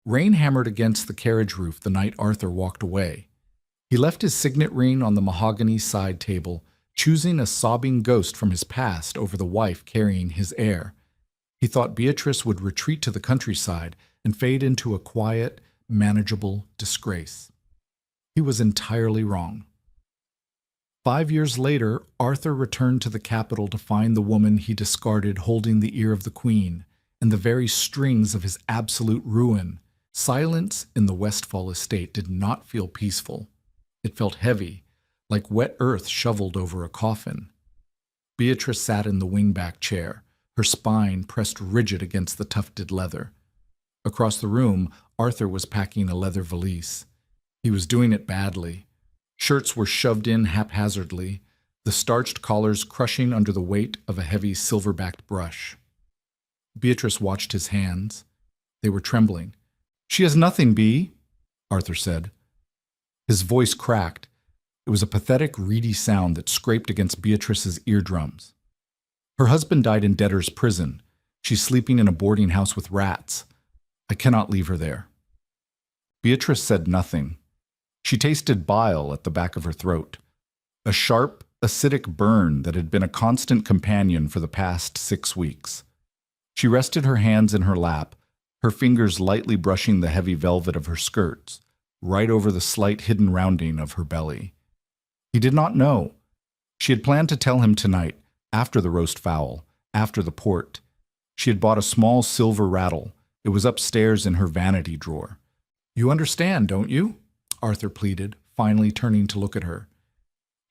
Rain hammered against the carriage roof the night Arthur walked away. He left his signet ring on the mahogany side table, choosing a sobbing ghost from his past over the wife carrying his heir. He thought Beatrice would retreat to the countryside and fade into a quiet, manageable disgrace. He was entirely wrong. 5 years later, Arthur returned to the capital to find the woman he discarded holding the ear of the queen and the very strings of his absolute ruin. Silence in the Westfall estate did not feel peaceful. It felt heavy, like wet earth shoveled over a coffin. Beatrice sat in the wingback chair, her spine pressed rigid against the tufted leather. Across the room, Arthur was packing a leather valise. He was doing it badly. Shirts were shoved in haphazardly, the starched collars crushing under the weight of a heavy silver-backed brush. Beatrice watched his hands. They were trembling. "She has nothing, Bea," Arthur said. His voice cracked. It was a pathetic, reedy sound that scraped against Beatrice's eardrums. "Her husband died in debtor's prison. She's sleeping in a boarding house with rats. I cannot leave her there." Beatrice said nothing. She tasted bile at the back of her throat, a sharp, acidic burn that had been a constant companion for the past 6 weeks. She rested her hands in her lap, her fingers lightly brushing the heavy velvet of her skirts, right over the slight hidden rounding of her belly. He did not know. She had planned to tell him tonight, after the roast fowl, after the port. She had bought a small silver rattle. It was upstairs in her vanity drawer. "You understand, don't you?" Arthur pleaded, finally turning to look at her.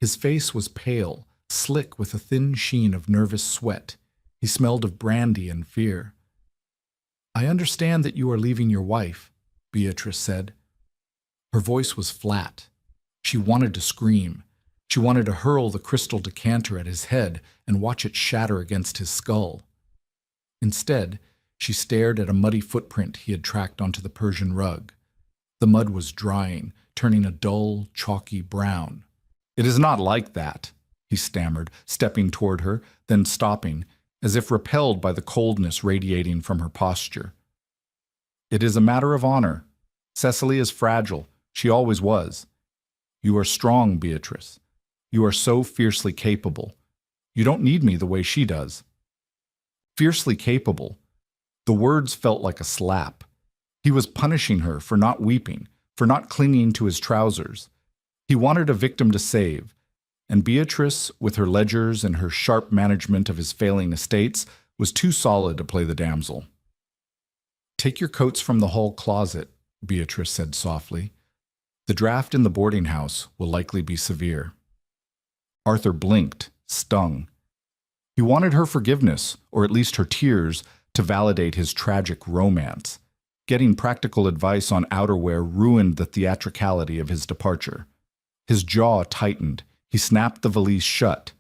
His face was pale, slick with a thin sheen of nervous sweat. He smelled of brandy and fear. "I understand that you are leaving your wife," Beatrice said. Her voice was flat. She wanted to scream. She wanted to hurl the crystal decanter at his head and watch it shatter against his skull. Instead, she stared at a muddy footprint he had tracked onto the Persian rug. The mud was drying, turning a dull, chalky brown. "It is not like that," he stammered, stepping toward her, then stopping, as if repelled by the coldness radiating from her posture. "It is a matter of honor. Cecily is fragile. She always was. You are strong, Beatrice. You are so fiercely capable. You don't need me the way she does." Fiercely capable. The words felt like a slap. He was punishing her for not weeping, for not clinging to his trousers. He wanted a victim to save, and Beatrice, with her ledgers and her sharp management of his failing estates, was too solid to play the damsel. "Take your coats from the hall closet," Beatrice said softly. "The draft in the boarding house will likely be severe." Arthur blinked, stung. He wanted her forgiveness, or at least her tears, to validate his tragic romance. Getting practical advice on outerwear ruined the theatricality of his departure. His jaw tightened. He snapped the valise shut.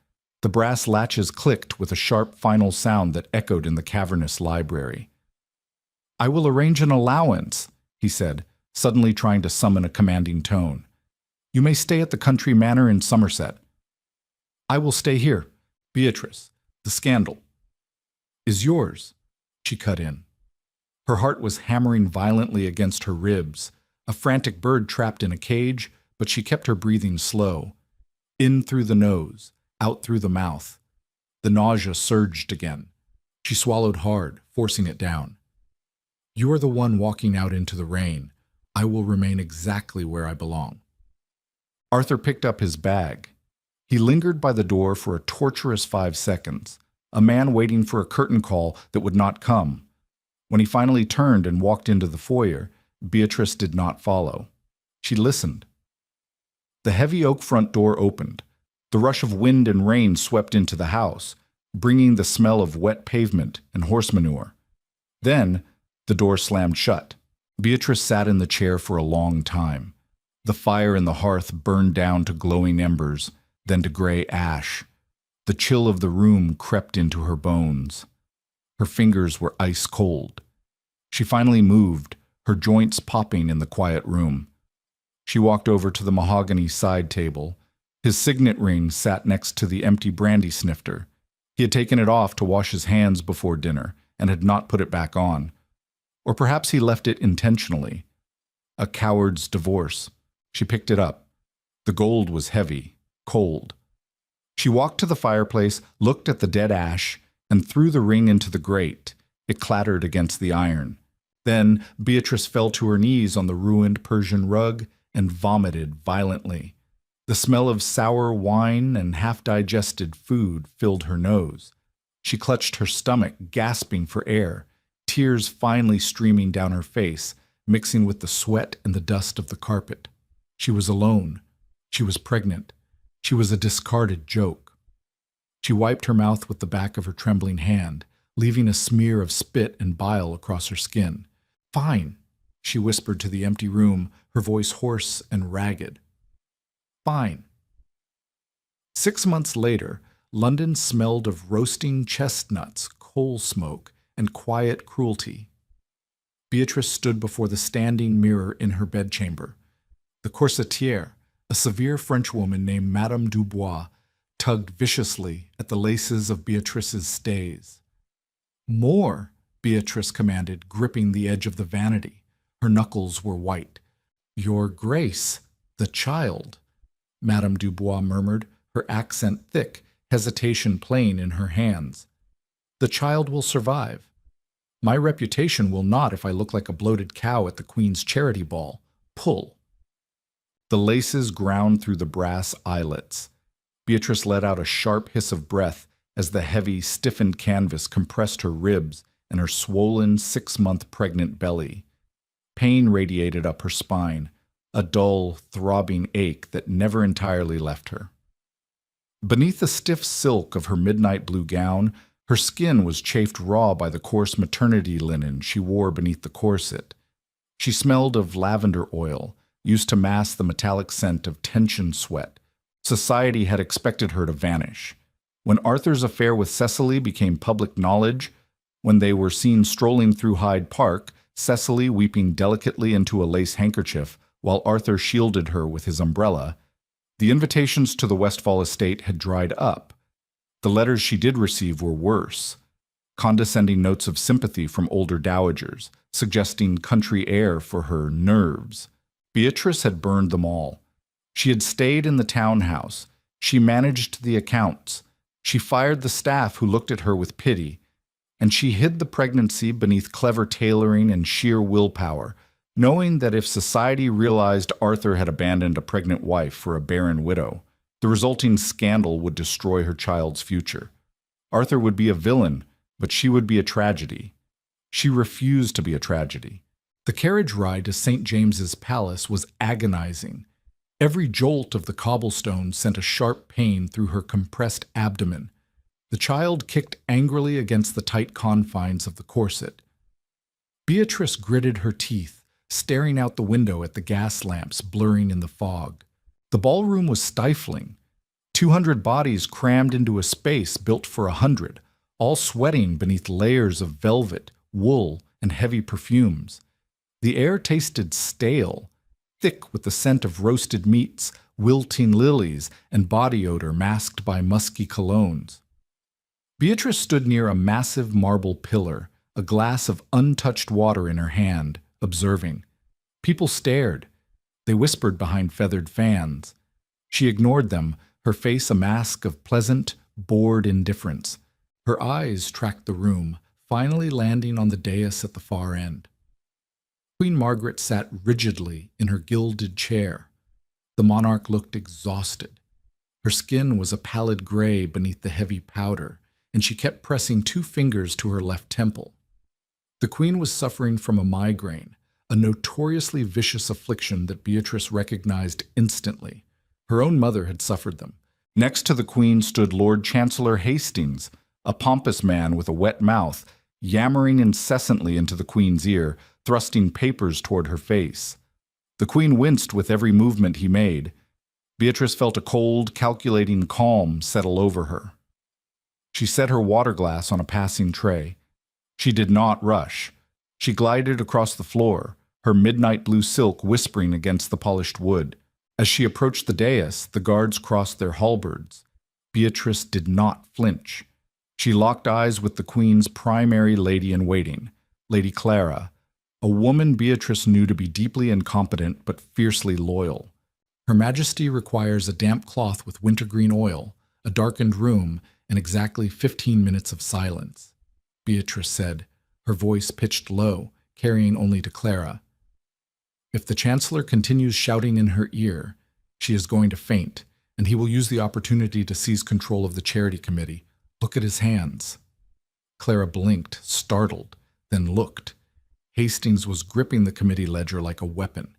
The brass latches clicked with a sharp final sound that echoed in the cavernous library. "I will arrange an allowance," he said, suddenly trying to summon a commanding tone. "You may stay at the country manor in Somerset." "I will stay here. Beatrice, the scandal is yours," she cut in. Her heart was hammering violently against her ribs, a frantic bird trapped in a cage, but she kept her breathing slow. In through the nose, out through the mouth. The nausea surged again. She swallowed hard, forcing it down. "You are the one walking out into the rain. I will remain exactly where I belong." Arthur picked up his bag. He lingered by the door for a torturous 5 seconds, a man waiting for a curtain call that would not come. When he finally turned and walked into the foyer, Beatrice did not follow. She listened. The heavy oak front door opened. The rush of wind and rain swept into the house, bringing the smell of wet pavement and horse manure. Then, the door slammed shut. Beatrice sat in the chair for a long time. The fire in the hearth burned down to glowing embers, then to gray ash. The chill of the room crept into her bones. Her fingers were ice cold. She finally moved, her joints popping in the quiet room. She walked over to the mahogany side table. His signet ring sat next to the empty brandy snifter. He had taken it off to wash his hands before dinner and had not put it back on. Or perhaps he left it intentionally. A coward's divorce. She picked it up. The gold was heavy, cold. She walked to the fireplace, looked at the dead ash, and threw the ring into the grate. It clattered against the iron. Then Beatrice fell to her knees on the ruined Persian rug and vomited violently. The smell of sour wine and half-digested food filled her nose. She clutched her stomach, gasping for air, tears finally streaming down her face, mixing with the sweat and the dust of the carpet. She was alone. She was pregnant. She was a discarded joke. She wiped her mouth with the back of her trembling hand, leaving a smear of spit and bile across her skin. "Fine," she whispered to the empty room, her voice hoarse and ragged. "Fine." 6 months later, London smelled of roasting chestnuts, coal smoke, and quiet cruelty. Beatrice stood before the standing mirror in her bedchamber. The corsetière, a severe Frenchwoman named Madame Dubois, tugged viciously at the laces of Beatrice's stays. "More," Beatrice commanded, gripping the edge of the vanity. Her knuckles were white. "Your Grace, the child," Madame Dubois murmured, her accent thick, hesitation plain in her hands. "The child will survive. My reputation will not if I look like a bloated cow at the Queen's charity ball. Pull." The laces ground through the brass eyelets. Beatrice let out a sharp hiss of breath as the heavy, stiffened canvas compressed her ribs and her swollen, 6-month pregnant belly. Pain radiated up her spine, a dull, throbbing ache that never entirely left her. Beneath the stiff silk of her midnight blue gown, her skin was chafed raw by the coarse maternity linen she wore beneath the corset. She smelled of lavender oil, used to mask the metallic scent of tension sweat. Society had expected her to vanish. When Arthur's affair with Cecily became public knowledge, when they were seen strolling through Hyde Park, Cecily weeping delicately into a lace handkerchief while Arthur shielded her with his umbrella, the invitations to the Westfall estate had dried up. The letters she did receive were worse. Condescending notes of sympathy from older dowagers, suggesting country air for her nerves. Beatrice had burned them all. She had stayed in the townhouse. She managed the accounts. She fired the staff who looked at her with pity. And she hid the pregnancy beneath clever tailoring and sheer willpower, knowing that if society realized Arthur had abandoned a pregnant wife for a barren widow, the resulting scandal would destroy her child's future. Arthur would be a villain, but she would be a tragedy. She refused to be a tragedy. The carriage ride to St. James's Palace was agonizing. Every jolt of the cobblestone sent a sharp pain through her compressed abdomen. The child kicked angrily against the tight confines of the corset. Beatrice gritted her teeth, staring out the window at the gas lamps blurring in the fog. The ballroom was stifling. 200 bodies crammed into a space built for 100, all sweating beneath layers of velvet, wool, and heavy perfumes. The air tasted stale, thick with the scent of roasted meats, wilting lilies, and body odor masked by musky colognes. Beatrice stood near a massive marble pillar, a glass of untouched water in her hand, observing. People stared. They whispered behind feathered fans. She ignored them, her face a mask of pleasant, bored indifference. Her eyes tracked the room, finally landing on the dais at the far end. Queen Margaret sat rigidly in her gilded chair. The monarch looked exhausted. Her skin was a pallid gray beneath the heavy powder, and she kept pressing 2 fingers to her left temple. The queen was suffering from a migraine, a notoriously vicious affliction that Beatrice recognized instantly. Her own mother had suffered them. Next to the queen stood Lord Chancellor Hastings, a pompous man with a wet mouth, yammering incessantly into the queen's ear, thrusting papers toward her face. The queen winced with every movement he made. Beatrice felt a cold, calculating calm settle over her. She set her water glass on a passing tray. She did not rush. She glided across the floor, her midnight blue silk whispering against the polished wood. As she approached the dais, the guards crossed their halberds. Beatrice did not flinch. She locked eyes with the queen's primary lady-in-waiting, Lady Clara, a woman Beatrice knew to be deeply incompetent but fiercely loyal. Her Majesty requires a damp cloth with wintergreen oil, a darkened room, and exactly 15 minutes of silence, Beatrice said, her voice pitched low, carrying only to Clara. If the Chancellor continues shouting in her ear, she is going to faint, and he will use the opportunity to seize control of the Charity Committee. Look at his hands. Clara blinked, startled, then looked. Hastings was gripping the committee ledger like a weapon.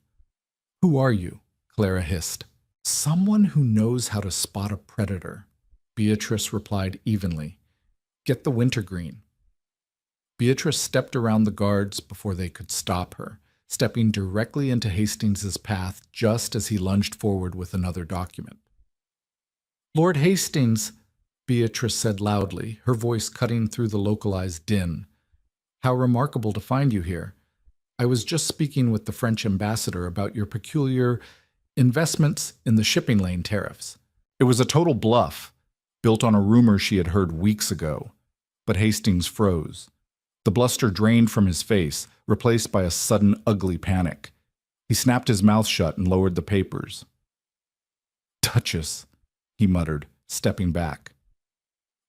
"Who are you?" Clara hissed. "Someone who knows how to spot a predator," Beatrice replied evenly. "Get the wintergreen." Beatrice stepped around the guards before they could stop her, stepping directly into Hastings's path just as he lunged forward with another document. "Lord Hastings," Beatrice said loudly, her voice cutting through the localized din. "How remarkable to find you here. I was just speaking with the French ambassador about your peculiar investments in the shipping lane tariffs. It was a total bluff, built on a rumor she had heard weeks ago." But Hastings froze. The bluster drained from his face, replaced by a sudden ugly panic. He snapped his mouth shut and lowered the papers. "Duchess," he muttered, stepping back.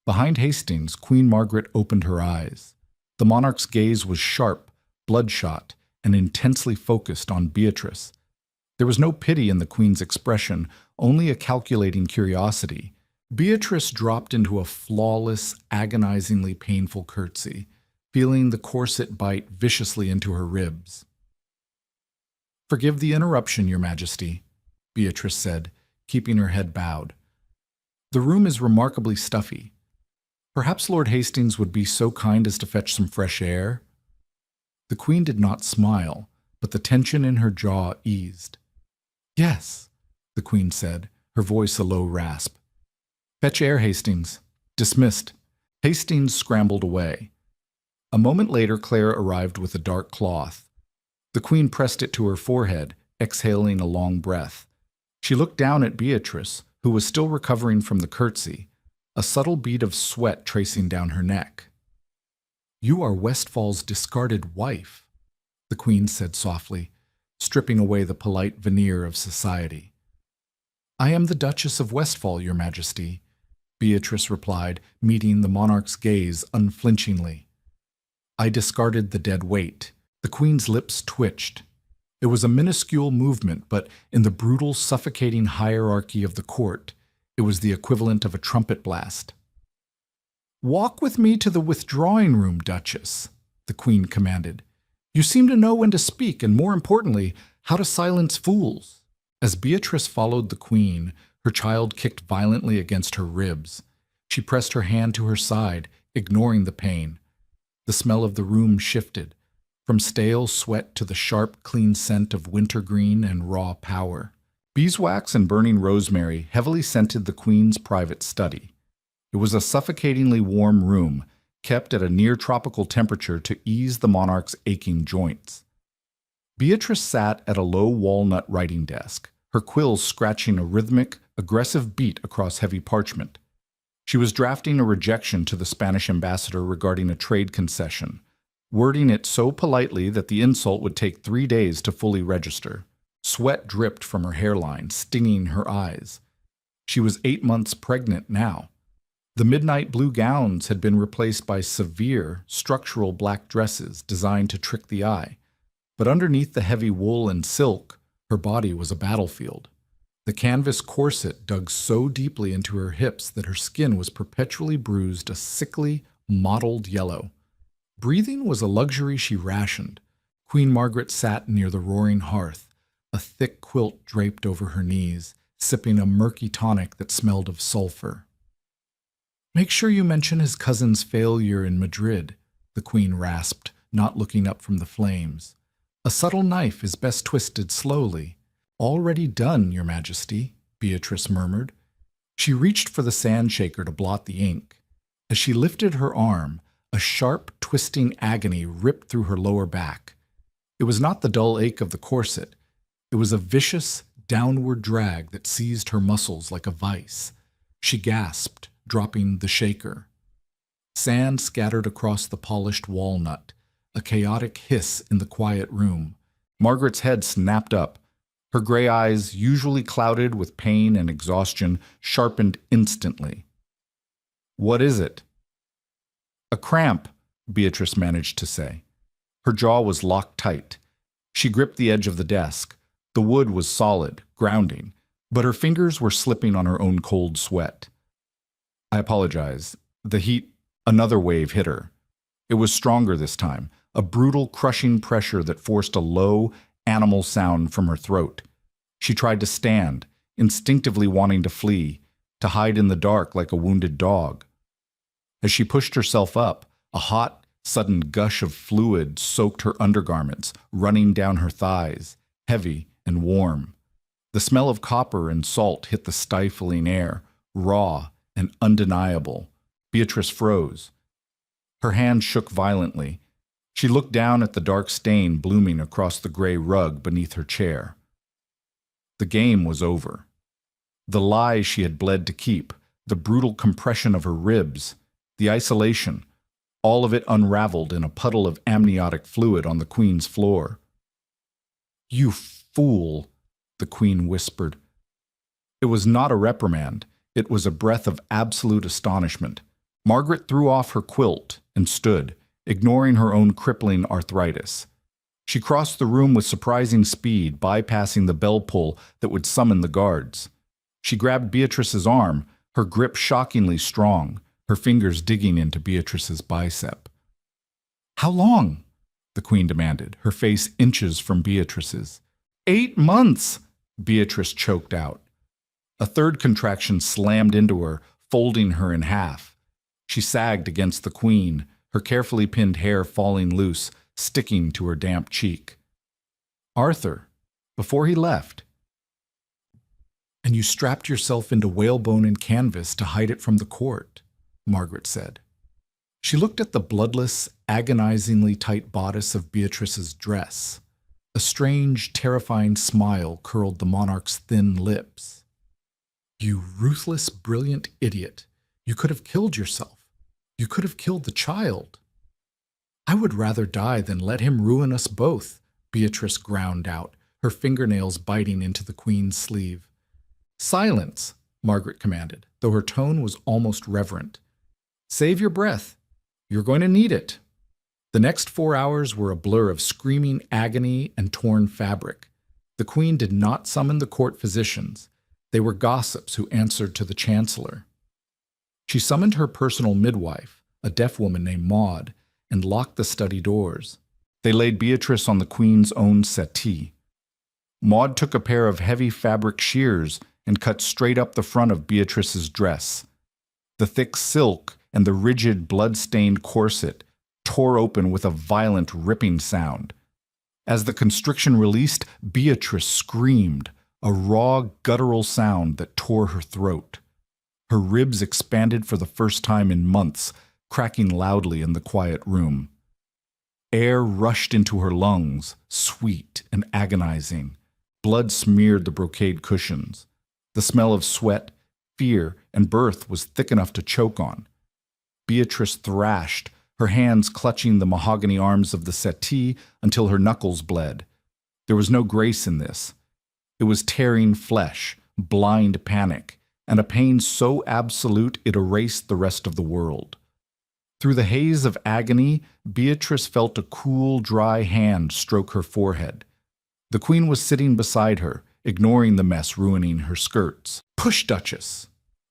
Behind Hastings, Queen Margaret opened her eyes. The monarch's gaze was sharp, bloodshot, and intensely focused on Beatrice. There was no pity in the Queen's expression, only a calculating curiosity. Beatrice dropped into a flawless, agonizingly painful curtsy, feeling the corset bite viciously into her ribs. "Forgive the interruption, Your Majesty," Beatrice said, keeping her head bowed. "The room is remarkably stuffy. Perhaps Lord Hastings would be so kind as to fetch some fresh air?" The Queen did not smile, but the tension in her jaw eased. "Yes," the Queen said, her voice a low rasp. "Fetch air, Hastings." Dismissed. Hastings scrambled away. A moment later, Clara arrived with a dark cloth. The Queen pressed it to her forehead, exhaling a long breath. She looked down at Beatrice, who was still recovering from the curtsy, a subtle bead of sweat tracing down her neck. "You are Westfall's discarded wife," the Queen said softly, stripping away the polite veneer of society. "I am the Duchess of Westfall, Your Majesty," Beatrice replied, meeting the monarch's gaze unflinchingly. "I discarded the dead weight." The Queen's lips twitched. It was a minuscule movement, but in the brutal, suffocating hierarchy of the court, it was the equivalent of a trumpet blast. "Walk with me to the withdrawing room, Duchess," the Queen commanded. "You seem to know when to speak, and more importantly, how to silence fools." As Beatrice followed the Queen, her child kicked violently against her ribs. She pressed her hand to her side, ignoring the pain. The smell of the room shifted, from stale sweat to the sharp, clean scent of wintergreen and raw power. Beeswax and burning rosemary heavily scented the Queen's private study. It was a suffocatingly warm room, kept at a near-tropical temperature to ease the monarch's aching joints. Beatrice sat at a low walnut writing desk, her quills scratching a rhythmic, aggressive beat across heavy parchment. She was drafting a rejection to the Spanish ambassador regarding a trade concession, wording it so politely that the insult would take 3 days to fully register. Sweat dripped from her hairline, stinging her eyes. She was 8 months pregnant now. The midnight blue gowns had been replaced by severe, structural black dresses designed to trick the eye. But underneath the heavy wool and silk, her body was a battlefield. The canvas corset dug so deeply into her hips that her skin was perpetually bruised a sickly, mottled yellow. Breathing was a luxury she rationed. Queen Margaret sat near the roaring hearth, a thick quilt draped over her knees, sipping a murky tonic that smelled of sulfur. "Make sure you mention his cousin's failure in Madrid," the Queen rasped, not looking up from the flames. "A subtle knife is best twisted slowly." "Already done, Your Majesty," Beatrice murmured. She reached for the sand shaker to blot the ink. As she lifted her arm, a sharp, twisting agony ripped through her lower back. It was not the dull ache of the corset. It was a vicious, downward drag that seized her muscles like a vice. She gasped, dropping the shaker. Sand scattered across the polished walnut, a chaotic hiss in the quiet room. Margaret's head snapped up. Her gray eyes, usually clouded with pain and exhaustion, sharpened instantly. "What is it?" "A cramp," Beatrice managed to say. Her jaw was locked tight. She gripped the edge of the desk. The wood was solid, grounding, but her fingers were slipping on her own cold sweat. "I apologize. The heat," another wave hit her. It was stronger this time, a brutal, crushing pressure that forced a low, animal sound from her throat. She tried to stand, instinctively wanting to flee, to hide in the dark like a wounded dog. As she pushed herself up, a hot, sudden gush of fluid soaked her undergarments, running down her thighs, heavy and warm. The smell of copper and salt hit the stifling air, raw and undeniable. Beatrice froze. Her hand shook violently. She looked down at the dark stain blooming across the gray rug beneath her chair. The game was over. The lie she had bled to keep, the brutal compression of her ribs, the isolation, all of it unraveled in a puddle of amniotic fluid on the Queen's floor. "You fool," the Queen whispered. It was not a reprimand. It was a breath of absolute astonishment. Margaret threw off her quilt and stood, ignoring her own crippling arthritis. She crossed the room with surprising speed, bypassing the bell pull that would summon the guards. She grabbed Beatrice's arm, her grip shockingly strong, her fingers digging into Beatrice's bicep. "How long?" the Queen demanded, her face inches from Beatrice's. 8 months, Beatrice choked out. A third contraction slammed into her, folding her in half. She sagged against the Queen, her carefully pinned hair falling loose, sticking to her damp cheek. "Arthur, before he left." "And you strapped yourself into whalebone and canvas to hide it from the court," Margaret said. She looked at the bloodless, agonizingly tight bodice of Beatrice's dress. A strange, terrifying smile curled the monarch's thin lips. "You ruthless, brilliant idiot. You could have killed yourself. You could have killed the child." "I would rather die than let him ruin us both," Beatrice ground out, her fingernails biting into the Queen's sleeve. "Silence," Margaret commanded, though her tone was almost reverent. "Save your breath. You're going to need it." The next 4 hours were a blur of screaming agony and torn fabric. The Queen did not summon the court physicians. They were gossips who answered to the Chancellor. She summoned her personal midwife, a deaf woman named Maud, and locked the study doors. They laid Beatrice on the Queen's own settee. Maud took a pair of heavy fabric shears and cut straight up the front of Beatrice's dress. The thick silk and the rigid, blood-stained corset tore open with a violent ripping sound. As the constriction released, Beatrice screamed, a raw, guttural sound that tore her throat. Her ribs expanded for the first time in months, cracking loudly in the quiet room. Air rushed into her lungs, sweet and agonizing. Blood smeared the brocade cushions. The smell of sweat, fear, and birth was thick enough to choke on. Beatrice thrashed, her hands clutching the mahogany arms of the settee until her knuckles bled. There was no grace in this. It was tearing flesh, blind panic, and a pain so absolute it erased the rest of the world. Through the haze of agony, Beatrice felt a cool, dry hand stroke her forehead. The Queen was sitting beside her, ignoring the mess ruining her skirts. "Push, Duchess,"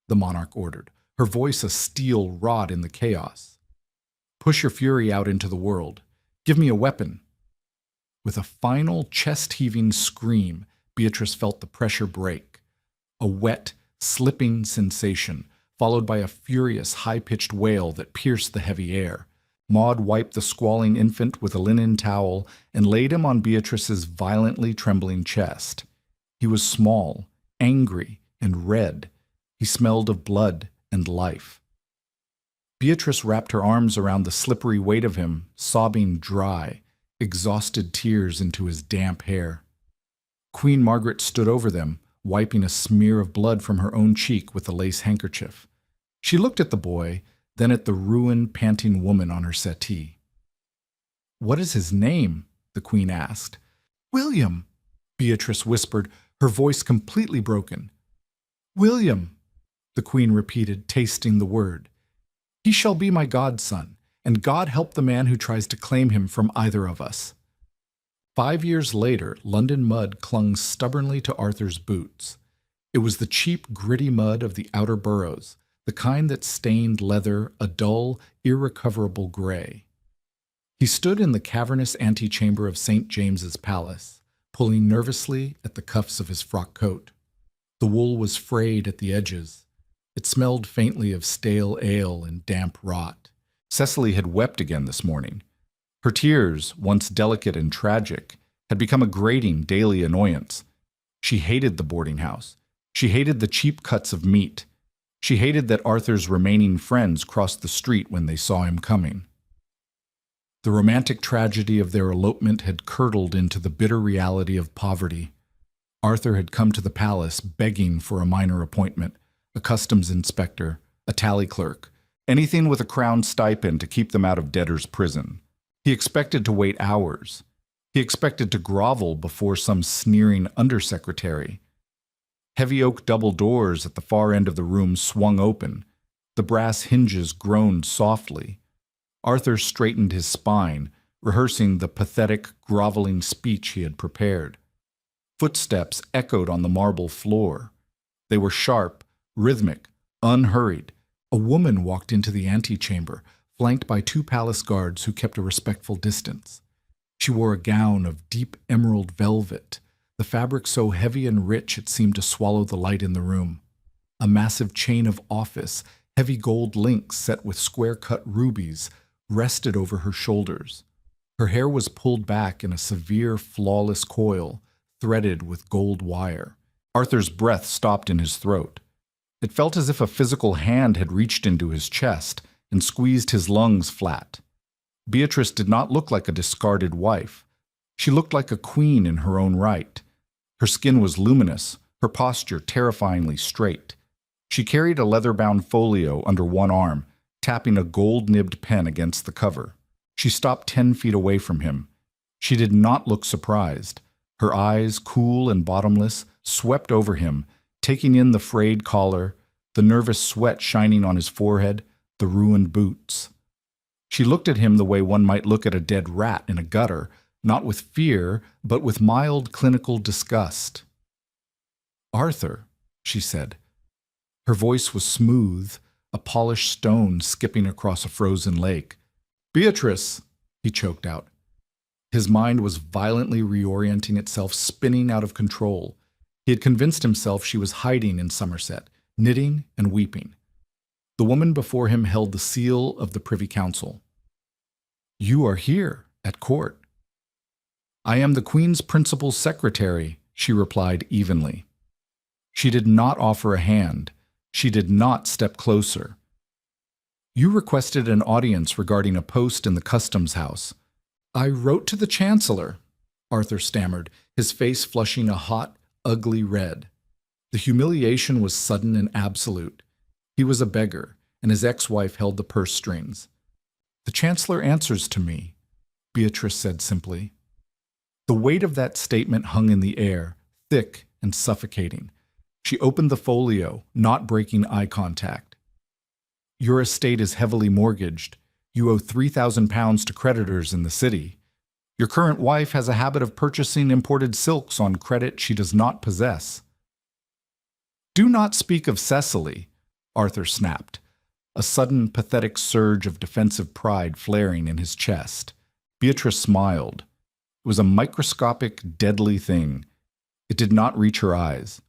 the monarch ordered, her voice a steel rod in the chaos. "Push your fury out into the world. Give me a weapon." With a final chest-heaving scream, Beatrice felt the pressure break. A wet, slipping sensation, followed by a furious, high-pitched wail that pierced the heavy air. Maud wiped the squalling infant with a linen towel and laid him on Beatrice's violently trembling chest. He was small, angry, and red. He smelled of blood and life. Beatrice wrapped her arms around the slippery weight of him, sobbing dry, exhausted tears into his damp hair. Queen Margaret stood over them, wiping a smear of blood from her own cheek with a lace handkerchief. She looked at the boy, then at the ruined, panting woman on her settee. "What is his name?" the queen asked. "William," Beatrice whispered, her voice completely broken. "William," the queen repeated, tasting the word. "He shall be my godson, and God help the man who tries to claim him from either of us." 5 years later, London mud clung stubbornly to Arthur's boots. It was the cheap, gritty mud of the outer boroughs, the kind that stained leather a dull, irrecoverable gray. He stood in the cavernous antechamber of St. James's Palace, pulling nervously at the cuffs of his frock coat. The wool was frayed at the edges. It smelled faintly of stale ale and damp rot. Cecily had wept again this morning. Her tears, once delicate and tragic, had become a grating daily annoyance. She hated the boarding house. She hated the cheap cuts of meat. She hated that Arthur's remaining friends crossed the street when they saw him coming. The romantic tragedy of their elopement had curdled into the bitter reality of poverty. Arthur had come to the palace begging for a minor appointment, a customs inspector, a tally clerk, anything with a crown stipend to keep them out of debtor's prison. He expected to wait hours. He expected to grovel before some sneering undersecretary. Heavy oak double doors at the far end of the room swung open. The brass hinges groaned softly. Arthur straightened his spine, rehearsing the pathetic, groveling speech he had prepared. Footsteps echoed on the marble floor. They were sharp, rhythmic, unhurried. A woman walked into the antechamber, flanked by 2 palace guards who kept a respectful distance. She wore a gown of deep emerald velvet, the fabric so heavy and rich it seemed to swallow the light in the room. A massive chain of office, heavy gold links set with square-cut rubies, rested over her shoulders. Her hair was pulled back in a severe, flawless coil, threaded with gold wire. Arthur's breath stopped in his throat. It felt as if a physical hand had reached into his chest and squeezed his lungs flat. Beatrice did not look like a discarded wife. She looked like a queen in her own right. Her skin was luminous, her posture terrifyingly straight. She carried a leather-bound folio under one arm, tapping a gold-nibbed pen against the cover. She stopped 10 feet away from him. She did not look surprised. Her eyes, cool and bottomless, swept over him, taking in the frayed collar, the nervous sweat shining on his forehead, the ruined boots. She looked at him the way one might look at a dead rat in a gutter, not with fear, but with mild clinical disgust. "Arthur," she said. Her voice was smooth, a polished stone skipping across a frozen lake. "Beatrice," he choked out. His mind was violently reorienting itself, spinning out of control. He had convinced himself she was hiding in Somerset, knitting and weeping. The woman before him held the seal of the Privy Council. "You are here, at court." "I am the Queen's principal secretary," she replied evenly. She did not offer a hand. She did not step closer. "You requested an audience regarding a post in the customs house." "I wrote to the Chancellor," Arthur stammered, his face flushing a hot, ugly red. The humiliation was sudden and absolute. He was a beggar, and his ex-wife held the purse strings. "The Chancellor answers to me," Beatrice said simply. The weight of that statement hung in the air, thick and suffocating. She opened the folio, not breaking eye contact. "Your estate is heavily mortgaged. You owe £3,000 to creditors in the city. Your current wife has a habit of purchasing imported silks on credit she does not possess." "Do not speak of Cecily," Arthur snapped, a sudden pathetic surge of defensive pride flaring in his chest. Beatrice smiled. It was a microscopic, deadly thing. It did not reach her eyes.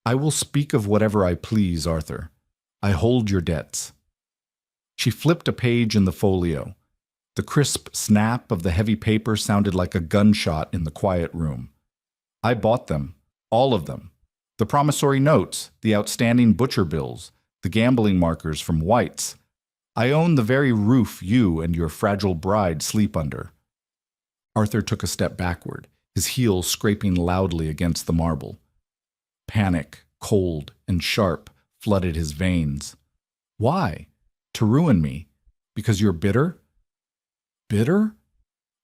"I will speak of whatever I please, Arthur. I hold your debts." She flipped a page in the folio. The crisp snap of the heavy paper sounded like a gunshot in the quiet room. "I bought them, all of them. The promissory notes, the outstanding butcher bills, the gambling markers from White's. I own the very roof you and your fragile bride sleep under." Arthur took a step backward, his heel scraping loudly against the marble. Panic, cold and sharp, flooded his veins. "Why? To ruin me? Because you're bitter?" "Bitter?"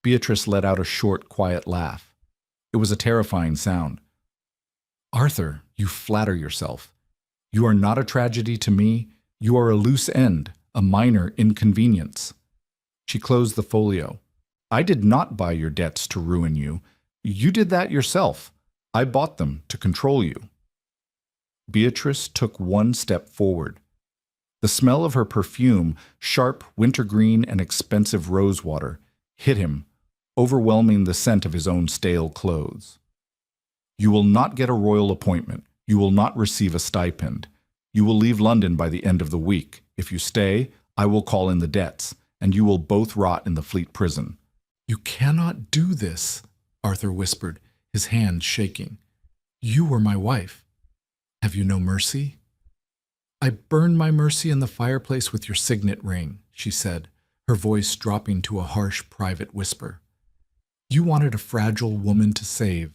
Beatrice let out a short, quiet laugh. It was a terrifying sound. Arthur, you flatter yourself. You are not a tragedy to me. You are a loose end, a minor inconvenience. She closed the folio. I did not buy your debts to ruin you. You did that yourself. I bought them to control you. Beatrice took one step forward. The smell of her perfume, sharp wintergreen and expensive rosewater, hit him, overwhelming the scent of his own stale clothes. You will not get a royal appointment. You will not receive a stipend. You will leave London by the end of the week. If you stay, I will call in the debts, and you will both rot in the Fleet prison. You cannot do this, Arthur whispered, his hands shaking. You were my wife. Have you no mercy? I burned my mercy in the fireplace with your signet ring, she said, her voice dropping to a harsh private whisper. You wanted a fragile woman to save.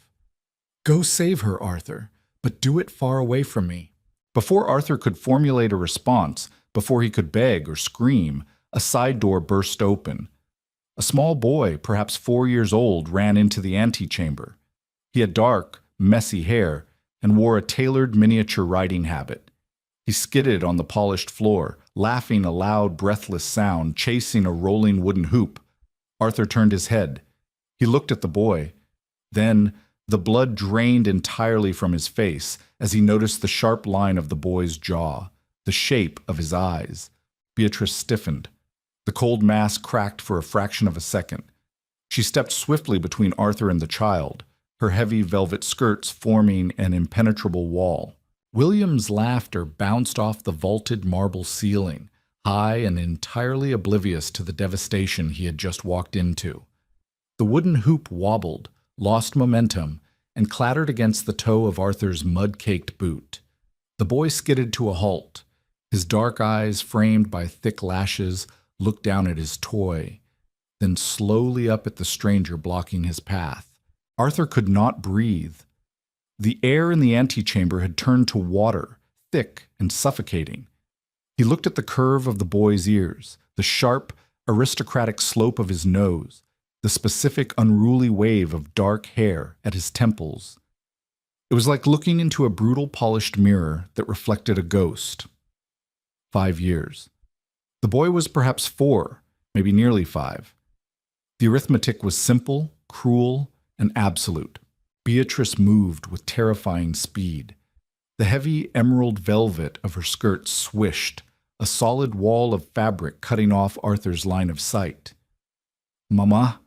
Go save her, Arthur, but do it far away from me. Before Arthur could formulate a response, before he could beg or scream, a side door burst open. A small boy, perhaps 4 years old, ran into the antechamber. He had dark, messy hair and wore a tailored miniature riding habit. He skidded on the polished floor, laughing a loud, breathless sound, chasing a rolling wooden hoop. Arthur turned his head. He looked at the boy. Then the blood drained entirely from his face as he noticed the sharp line of the boy's jaw, the shape of his eyes. Beatrice stiffened. The cold mask cracked for a fraction of a second. She stepped swiftly between Arthur and the child, her heavy velvet skirts forming an impenetrable wall. William's laughter bounced off the vaulted marble ceiling, high and entirely oblivious to the devastation he had just walked into. The wooden hoop wobbled, lost momentum, and clattered against the toe of Arthur's mud-caked boot. The boy skidded to a halt. His dark eyes, framed by thick lashes, looked down at his toy, then slowly up at the stranger blocking his path. Arthur could not breathe. The air in the antechamber had turned to water, thick and suffocating. He looked at the curve of the boy's ears, the sharp, aristocratic slope of his nose, the specific, unruly wave of dark hair at his temples. It was like looking into a brutal, polished mirror that reflected a ghost. 5 years. The boy was perhaps 4, maybe nearly 5. The arithmetic was simple, cruel, and absolute. Beatrice moved with terrifying speed. The heavy emerald velvet of her skirt swished, a solid wall of fabric cutting off Arthur's line of sight. "Mama,"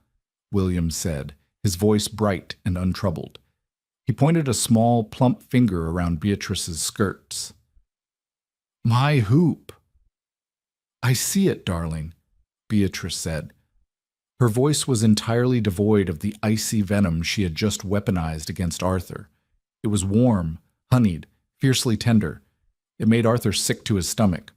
William said, his voice bright and untroubled. He pointed a small, plump finger around Beatrice's skirts. "My hoop." "I see it, darling," Beatrice said. Her voice was entirely devoid of the icy venom she had just weaponized against Arthur. It was warm, honeyed, fiercely tender. It made Arthur sick to his stomach.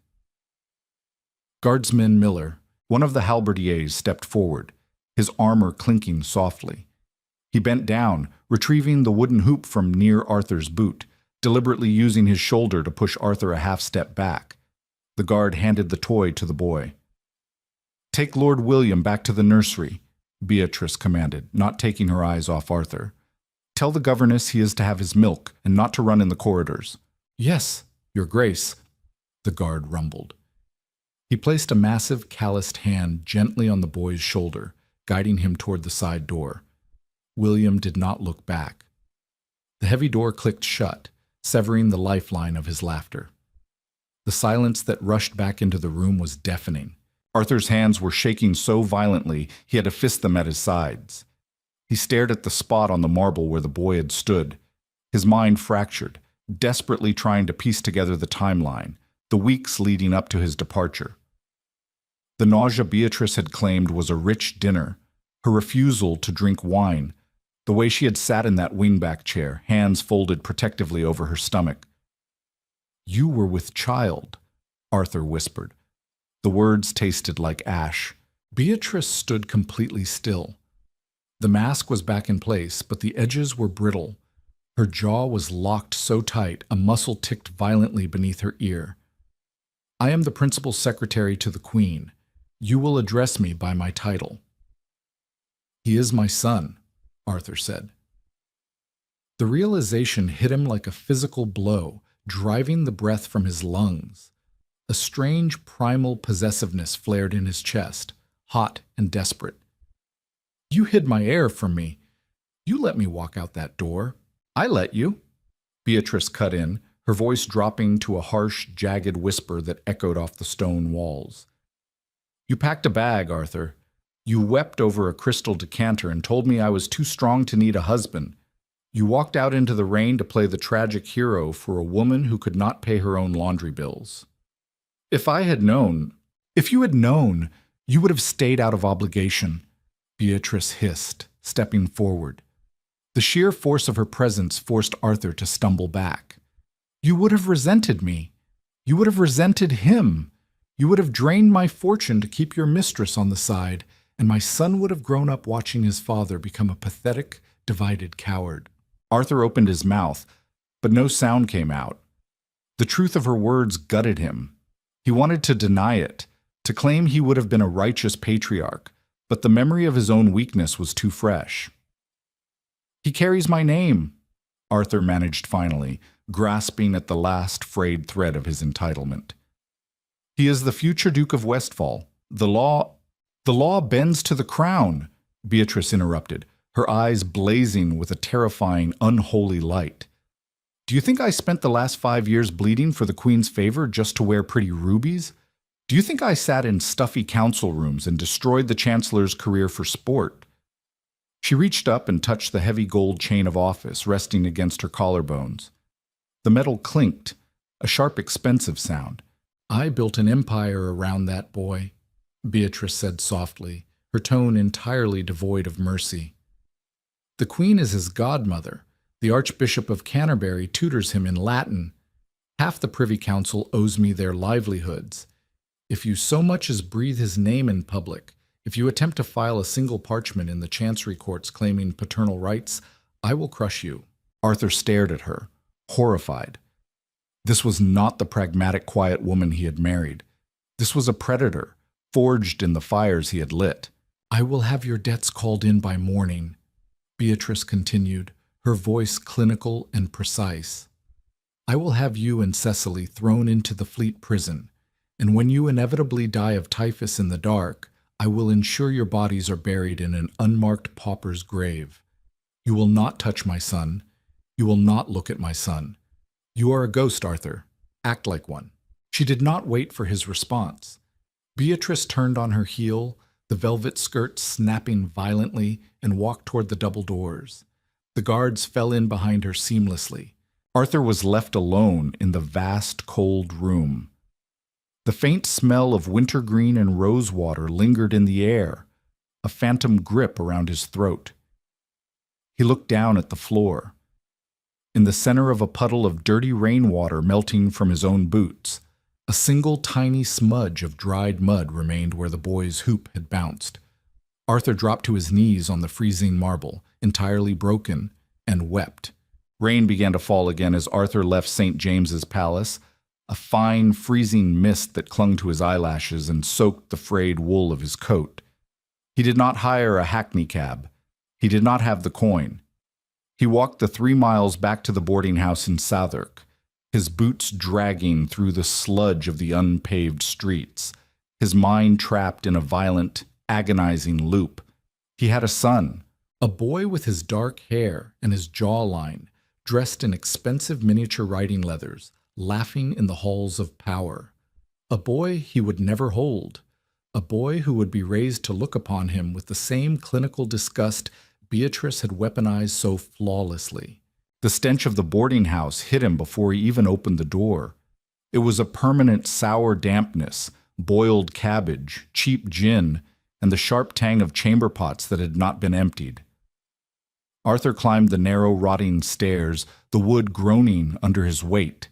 Guardsman Miller, one of the halberdiers, stepped forward, his armor clinking softly. He bent down, retrieving the wooden hoop from near Arthur's boot, deliberately using his shoulder to push Arthur a half-step back. The guard handed the toy to the boy. "Take Lord William back to the nursery," Beatrice commanded, not taking her eyes off Arthur. "Tell the governess he is to have his milk and not to run in the corridors." "Yes, Your Grace," the guard rumbled. He placed a massive, calloused hand gently on the boy's shoulder, guiding him toward the side door. William did not look back. The heavy door clicked shut, severing the lifeline of his laughter. The silence that rushed back into the room was deafening. Arthur's hands were shaking so violently he had to fist them at his sides. He stared at the spot on the marble where the boy had stood, his mind fractured, desperately trying to piece together the timeline, the weeks leading up to his departure. The nausea Beatrice had claimed was a rich dinner, her refusal to drink wine, the way she had sat in that wingback chair, hands folded protectively over her stomach. "You were with child," Arthur whispered. The words tasted like ash. Beatrice stood completely still. The mask was back in place, but the edges were brittle. Her jaw was locked so tight, a muscle ticked violently beneath her ear. "I am the principal secretary to the Queen. You will address me by my title." He is my son, Arthur said. The realization hit him like a physical blow, driving the breath from his lungs. A strange primal possessiveness flared in his chest, hot and desperate. You hid my heir from me. You let me walk out that door. I let you. Beatrice cut in, her voice dropping to a harsh, jagged whisper that echoed off the stone walls. You packed a bag, Arthur. You wept over a crystal decanter and told me I was too strong to need a husband. You walked out into the rain to play the tragic hero for a woman who could not pay her own laundry bills. If you had known, you would have stayed out of obligation, Beatrice hissed, stepping forward. The sheer force of her presence forced Arthur to stumble back. You would have resented me. You would have resented him. You would have drained my fortune to keep your mistress on the side, and my son would have grown up watching his father become a pathetic, divided coward. Arthur opened his mouth, but no sound came out. The truth of her words gutted him. He wanted to deny it, to claim he would have been a righteous patriarch, but the memory of his own weakness was too fresh. He carries my name, Arthur managed finally, grasping at the last frayed thread of his entitlement. He is the future Duke of Westphal. The law bends to the crown, Beatrice interrupted, her eyes blazing with a terrifying, unholy light. Do you think I spent the last 5 years bleeding for the Queen's favor just to wear pretty rubies? Do you think I sat in stuffy council rooms and destroyed the Chancellor's career for sport? She reached up and touched the heavy gold chain of office resting against her collarbones. The metal clinked, a sharp, expensive sound. I built an empire around that boy, Beatrice said softly, her tone entirely devoid of mercy. The Queen is his godmother. The Archbishop of Canterbury tutors him in Latin. Half the Privy Council owes me their livelihoods. If you so much as breathe his name in public, if you attempt to file a single parchment in the Chancery Courts claiming paternal rights, I will crush you. Arthur stared at her, horrified. This was not the pragmatic, quiet woman he had married. This was a predator, forged in the fires he had lit. I will have your debts called in by morning, Beatrice continued, her voice clinical and precise. I will have you and Cecily thrown into the Fleet prison, and when you inevitably die of typhus in the dark, I will ensure your bodies are buried in an unmarked pauper's grave. You will not touch my son. You will not look at my son. You are a ghost, Arthur. Act like one. She did not wait for his response. Beatrice turned on her heel, the velvet skirt snapping violently, and walked toward the double doors. The guards fell in behind her seamlessly. Arthur was left alone in the vast, cold room. The faint smell of wintergreen and rosewater lingered in the air, a phantom grip around his throat. He looked down at the floor. In the center of a puddle of dirty rainwater melting from his own boots, a single tiny smudge of dried mud remained where the boy's hoop had bounced. Arthur dropped to his knees on the freezing marble, entirely broken, and wept. Rain began to fall again as Arthur left St. James's Palace, a fine, freezing mist that clung to his eyelashes and soaked the frayed wool of his coat. He did not hire a hackney cab. He did not have the coin. He walked the 3 miles back to the boarding house in Southwark, his boots dragging through the sludge of the unpaved streets, his mind trapped in a violent, agonizing loop. He had a son, a boy with his dark hair and his jawline, dressed in expensive miniature riding leathers, laughing in the halls of power. A boy he would never hold. A boy who would be raised to look upon him with the same clinical disgust Beatrice had weaponized so flawlessly. The stench of the boarding house hit him before he even opened the door. It was a permanent sour dampness, boiled cabbage, cheap gin, and the sharp tang of chamber pots that had not been emptied. Arthur climbed the narrow, rotting stairs, the wood groaning under his weight.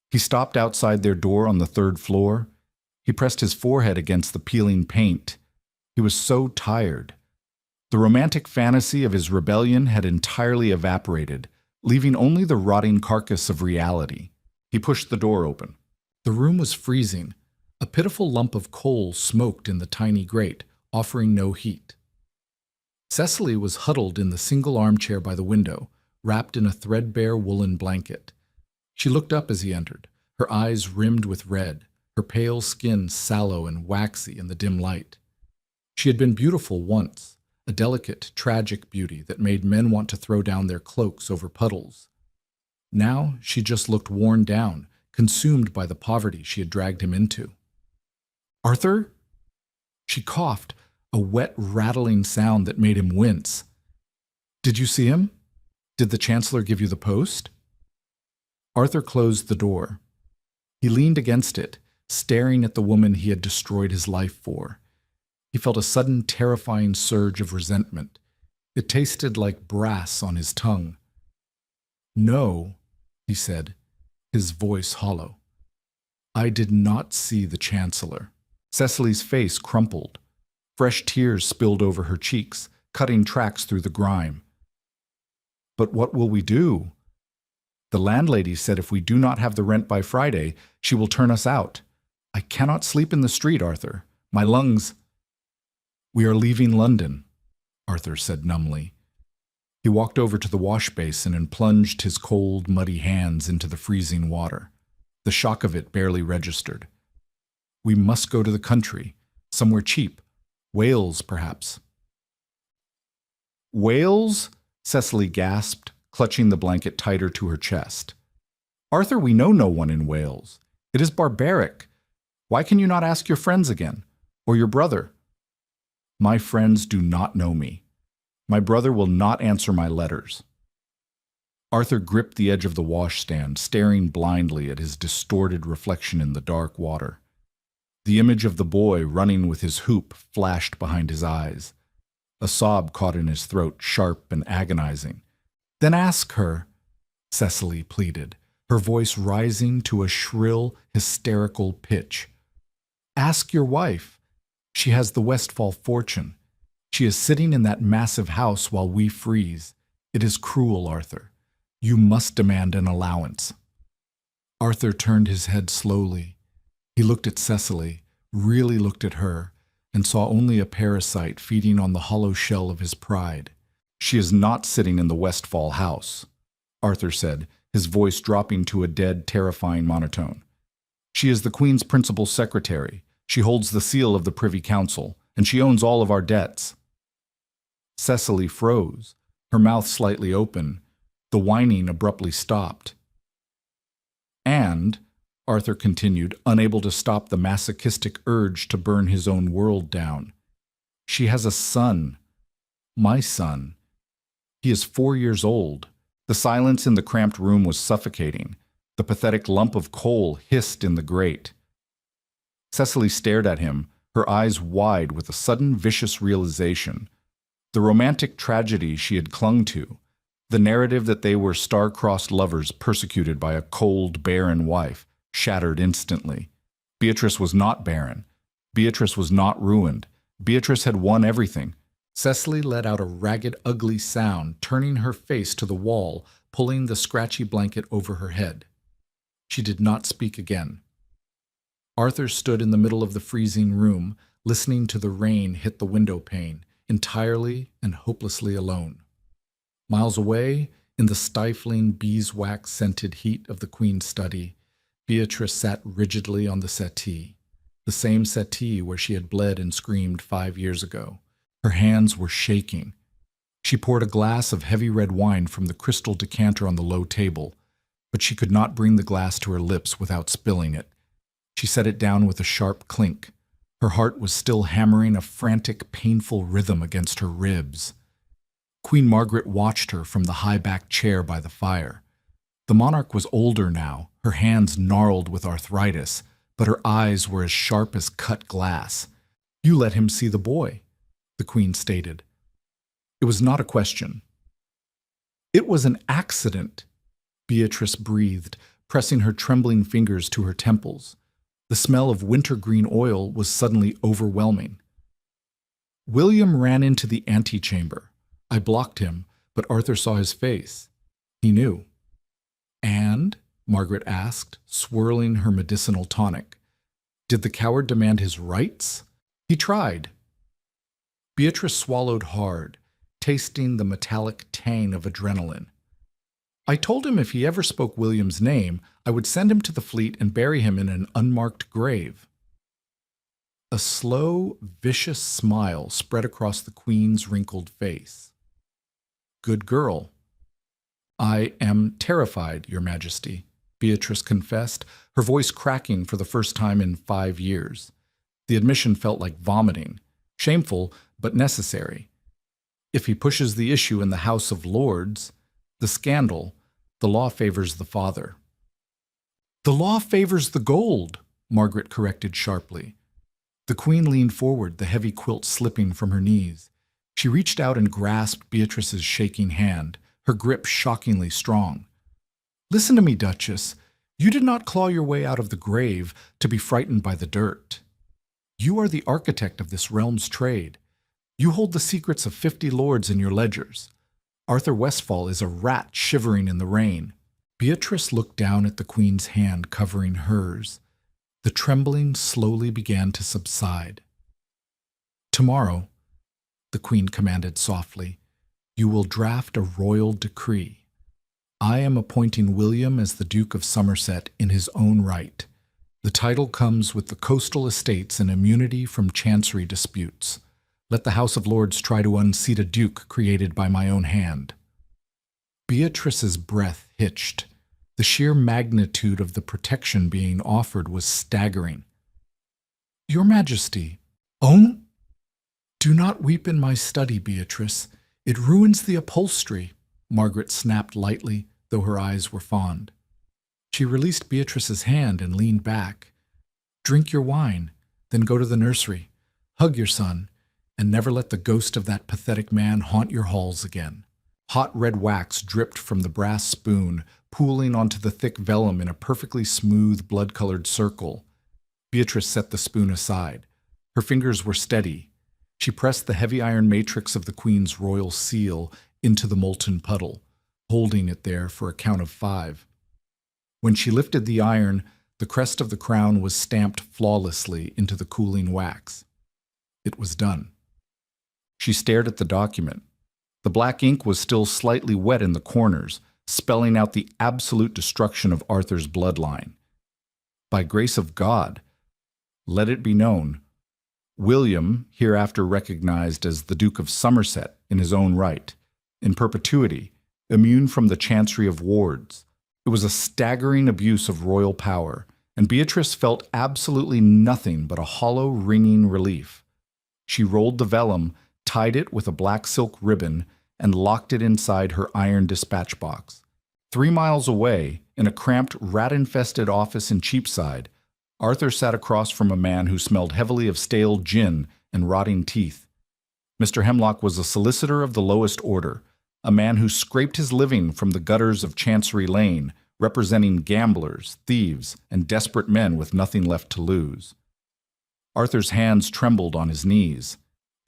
He stopped outside their door on the 3rd floor. He pressed his forehead against the peeling paint. He was so tired. The romantic fantasy of his rebellion had entirely evaporated, leaving only the rotting carcass of reality. He pushed the door open. The room was freezing. A pitiful lump of coal smoked in the tiny grate, offering no heat. Cecily was huddled in the single armchair by the window, wrapped in a threadbare woolen blanket. She looked up as he entered, her eyes rimmed with red, her pale skin sallow and waxy in the dim light. She had been beautiful once, a delicate, tragic beauty that made men want to throw down their cloaks over puddles. Now she just looked worn down, consumed by the poverty she had dragged him into. "Arthur?" She coughed, a wet, rattling sound that made him wince. "Did you see him? Did the Chancellor give you the post?" Arthur closed the door. He leaned against it, staring at the woman he had destroyed his life for. He felt a sudden terrifying surge of resentment. It tasted like brass on his tongue. "No," he said, his voice hollow. "I did not see the Chancellor." Cecily's face crumpled. Fresh tears spilled over her cheeks, cutting tracks through the grime. "But what will we do? The landlady said if we do not have the rent by Friday, she will turn us out. I cannot sleep in the street, Arthur. My lungs—" "We are leaving London," Arthur said numbly. He walked over to the wash basin and plunged his cold, muddy hands into the freezing water. The shock of it barely registered. "We must go to the country, somewhere cheap. Wales, perhaps." "Wales?" Cecily gasped, clutching the blanket tighter to her chest. "Arthur, we know no one in Wales. It is barbaric. Why can you not ask your friends again? Or your brother?" "My friends do not know me. My brother will not answer my letters." Arthur gripped the edge of the washstand, staring blindly at his distorted reflection in the dark water. The image of the boy running with his hoop flashed behind his eyes. A sob caught in his throat, sharp and agonizing. "Then ask her," Cecily pleaded, her voice rising to a shrill, hysterical pitch. "Ask your wife. She has the Westfall fortune. She is sitting in that massive house while we freeze. It is cruel, Arthur. You must demand an allowance." Arthur turned his head slowly. He looked at Cecily, really looked at her, and saw only a parasite feeding on the hollow shell of his pride. "She is not sitting in the Westfall house," Arthur said, his voice dropping to a dead, terrifying monotone. "She is the Queen's principal secretary. She holds the seal of the Privy Council, and she owns all of our debts." Cecily froze, her mouth slightly open. The whining abruptly stopped. "And," Arthur continued, unable to stop the masochistic urge to burn his own world down, "she has a son. My son. He is 4 years old." The silence in the cramped room was suffocating. The pathetic lump of coal hissed in the grate. Cecily stared at him, her eyes wide with a sudden vicious realization. The romantic tragedy she had clung to, the narrative that they were star-crossed lovers persecuted by a cold, barren wife, shattered instantly. Beatrice was not barren. Beatrice was not ruined. Beatrice had won everything. Cecily let out a ragged, ugly sound, turning her face to the wall, pulling the scratchy blanket over her head. She did not speak again. Arthur stood in the middle of the freezing room, listening to the rain hit the window pane, entirely and hopelessly alone. Miles away, in the stifling beeswax-scented heat of the Queen's study, Beatrice sat rigidly on the settee, the same settee where she had bled and screamed 5 years ago. Her hands were shaking. She poured a glass of heavy red wine from the crystal decanter on the low table, but she could not bring the glass to her lips without spilling it. She set it down with a sharp clink. Her heart was still hammering a frantic, painful rhythm against her ribs. Queen Margaret watched her from the high-backed chair by the fire. The monarch was older now, her hands gnarled with arthritis, but her eyes were as sharp as cut glass. "You let him see the boy," the Queen stated. It was not a question. "It was an accident," Beatrice breathed, pressing her trembling fingers to her temples. The smell of wintergreen oil was suddenly overwhelming. "William ran into the antechamber. I blocked him, but Arthur saw his face. He knew." "And?" Margaret asked, swirling her medicinal tonic. "Did the coward demand his rights?" "He tried." Beatrice swallowed hard. tasting the metallic tang of adrenaline. I told him if he ever spoke William's name, I would send him to the fleet and bury him in an unmarked grave. A slow, vicious smile spread across the Queen's wrinkled face. Good girl. I am terrified, Your Majesty, Beatrice confessed, her voice cracking for the first time in 5 years. The admission felt like vomiting, shameful but necessary. If he pushes the issue in the House of Lords, the scandal, the law favors the father. The law favors the gold, Margaret corrected sharply. The Queen leaned forward, the heavy quilt slipping from her knees. She reached out and grasped Beatrice's shaking hand, her grip shockingly strong. Listen to me, Duchess. You did not claw your way out of the grave to be frightened by the dirt. You are the architect of this realm's trade. You hold the secrets of 50 lords in your ledgers. Arthur Westfall is a rat shivering in the rain. Beatrice looked down at the Queen's hand covering hers. The trembling slowly began to subside. Tomorrow, the Queen commanded softly, you will draft a royal decree. I am appointing William as the Duke of Somerset in his own right. The title comes with the coastal estates and immunity from chancery disputes. Let the House of Lords try to unseat a duke created by my own hand. Beatrice's breath hitched. The sheer magnitude of the protection being offered was staggering. Your Majesty, oh? Do not weep in my study, Beatrice. It ruins the upholstery, Margaret snapped lightly, though her eyes were fond. She released Beatrice's hand and leaned back. Drink your wine, then go to the nursery. Hug your son, and never let the ghost of that pathetic man haunt your halls again. Hot red wax dripped from the brass spoon, pooling onto the thick vellum in a perfectly smooth, blood-colored circle. Beatrice set the spoon aside. Her fingers were steady. She pressed the heavy iron matrix of the Queen's royal seal into the molten puddle, holding it there for a count of 5. When she lifted the iron, the crest of the crown was stamped flawlessly into the cooling wax. It was done. She stared at the document. The black ink was still slightly wet in the corners, spelling out the absolute destruction of Arthur's bloodline. By grace of God, let it be known, William, hereafter recognized as the Duke of Somerset in his own right, in perpetuity, immune from the chancery of wards. It was a staggering abuse of royal power, and Beatrice felt absolutely nothing but a hollow, ringing relief. She rolled the vellum, tied it with a black silk ribbon, and locked it inside her iron dispatch box. 3 miles away, in a cramped, rat-infested office in Cheapside, Arthur sat across from a man who smelled heavily of stale gin and rotting teeth. Mr. Hemlock was a solicitor of the lowest order, a man who scraped his living from the gutters of Chancery Lane, representing gamblers, thieves, and desperate men with nothing left to lose. Arthur's hands trembled on his knees.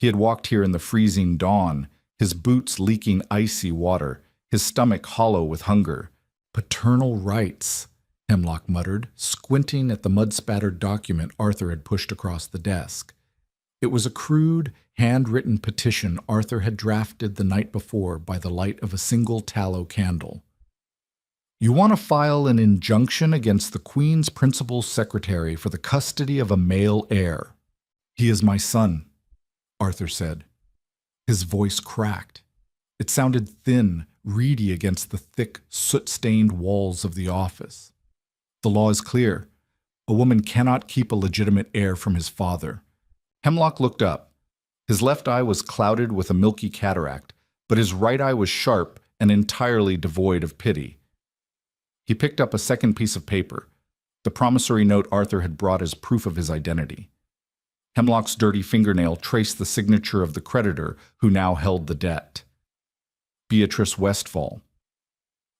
He had walked here in the freezing dawn, his boots leaking icy water, his stomach hollow with hunger. Paternal rights, Hemlock muttered, squinting at the mud-spattered document Arthur had pushed across the desk. It was a crude, hand-written petition Arthur had drafted the night before by the light of a single tallow candle. You want to file an injunction against the Queen's principal secretary for the custody of a male heir. He is my son, Arthur said. His voice cracked. It sounded thin, reedy against the thick, soot-stained walls of the office. The law is clear. A woman cannot keep a legitimate heir from his father. Hemlock looked up. His left eye was clouded with a milky cataract, but his right eye was sharp and entirely devoid of pity. He picked up a second piece of paper, the promissory note Arthur had brought as proof of his identity. Hemlock's dirty fingernail traced the signature of the creditor who now held the debt. Beatrice Westfall.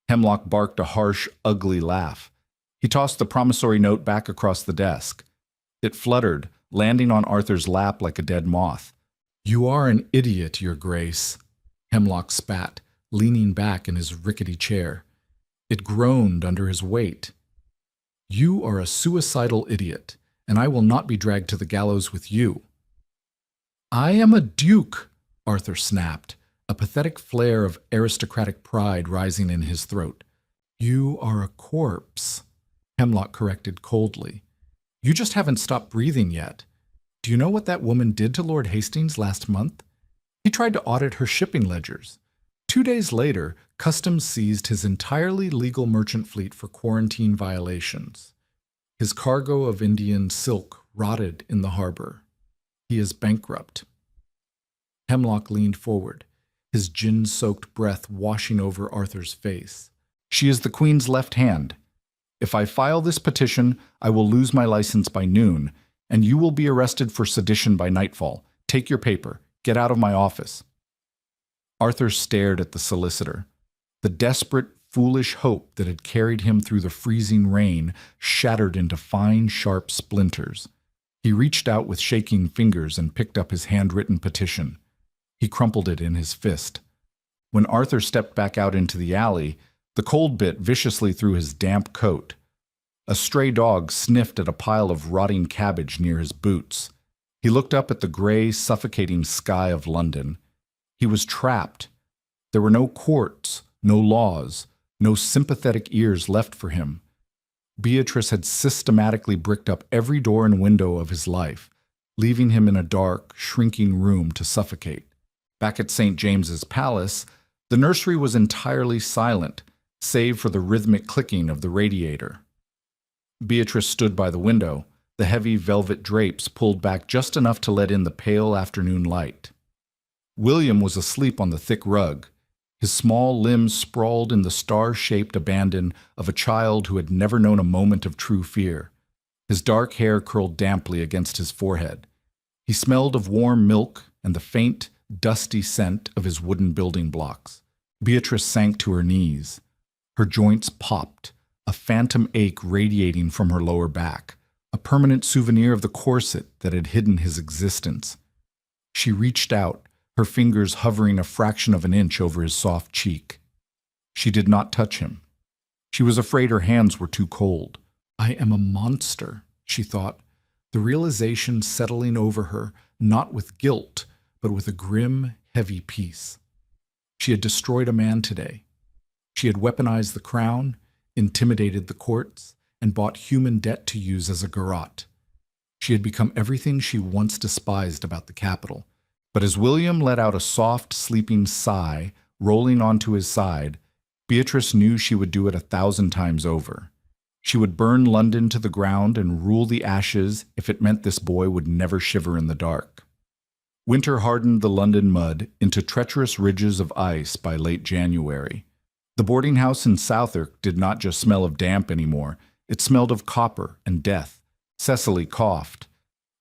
Hemlock barked a harsh, ugly laugh. He tossed the promissory note back across the desk. It fluttered, landing on Arthur's lap like a dead moth. You are an idiot, Your Grace, Hemlock spat, leaning back in his rickety chair. It groaned under his weight. You are a suicidal idiot, and I will not be dragged to the gallows with you. I am a duke, Arthur snapped, a pathetic flare of aristocratic pride rising in his throat. "You are a corpse," Hemlock corrected coldly. "You just haven't stopped breathing yet. Do you know what that woman did to Lord Hastings last month? He tried to audit her shipping ledgers. 2 days later, Customs seized his entirely legal merchant fleet for quarantine violations. His cargo of Indian silk rotted in the harbor. He is bankrupt." Hemlock leaned forward, his gin-soaked breath washing over Arthur's face. "She is the Queen's left hand. If I file this petition, I will lose my license by noon, and you will be arrested for sedition by nightfall. Take your paper. Get out of my office." Arthur stared at the solicitor. The desperate, foolish hope that had carried him through the freezing rain shattered into fine, sharp splinters. He reached out with shaking fingers and picked up his handwritten petition. He crumpled it in his fist. When Arthur stepped back out into the alley, the cold bit viciously through his damp coat. A stray dog sniffed at a pile of rotting cabbage near his boots. He looked up at the gray, suffocating sky of London. He was trapped. There were no courts, no laws, no sympathetic ears left for him. Beatrice had systematically bricked up every door and window of his life, leaving him in a dark, shrinking room to suffocate. Back at St. James's Palace, the nursery was entirely silent, save for the rhythmic clicking of the radiator. Beatrice stood by the window, the heavy velvet drapes pulled back just enough to let in the pale afternoon light. William was asleep on the thick rug, his small limbs sprawled in the star-shaped abandon of a child who had never known a moment of true fear. His dark hair curled damply against his forehead. He smelled of warm milk and the faint, dusty scent of his wooden building blocks. Beatrice sank to her knees. Her joints popped, a phantom ache radiating from her lower back, a permanent souvenir of the corset that had hidden his existence. She reached out, her fingers hovering a fraction of an inch over his soft cheek. She did not touch him. She was afraid her hands were too cold. "I am a monster," she thought, the realization settling over her not with guilt, but with a grim, heavy peace. She had destroyed a man today. She had weaponized the crown, intimidated the courts, and bought human debt to use as a garrote. She had become everything she once despised about the capital. But as William let out a soft, sleeping sigh, rolling onto his side, Beatrice knew she would do it 1,000 times over. She would burn London to the ground and rule the ashes if it meant this boy would never shiver in the dark. Winter hardened the London mud into treacherous ridges of ice by late January. The boarding house in Southwark did not just smell of damp anymore, it smelled of copper and death. Cecily coughed.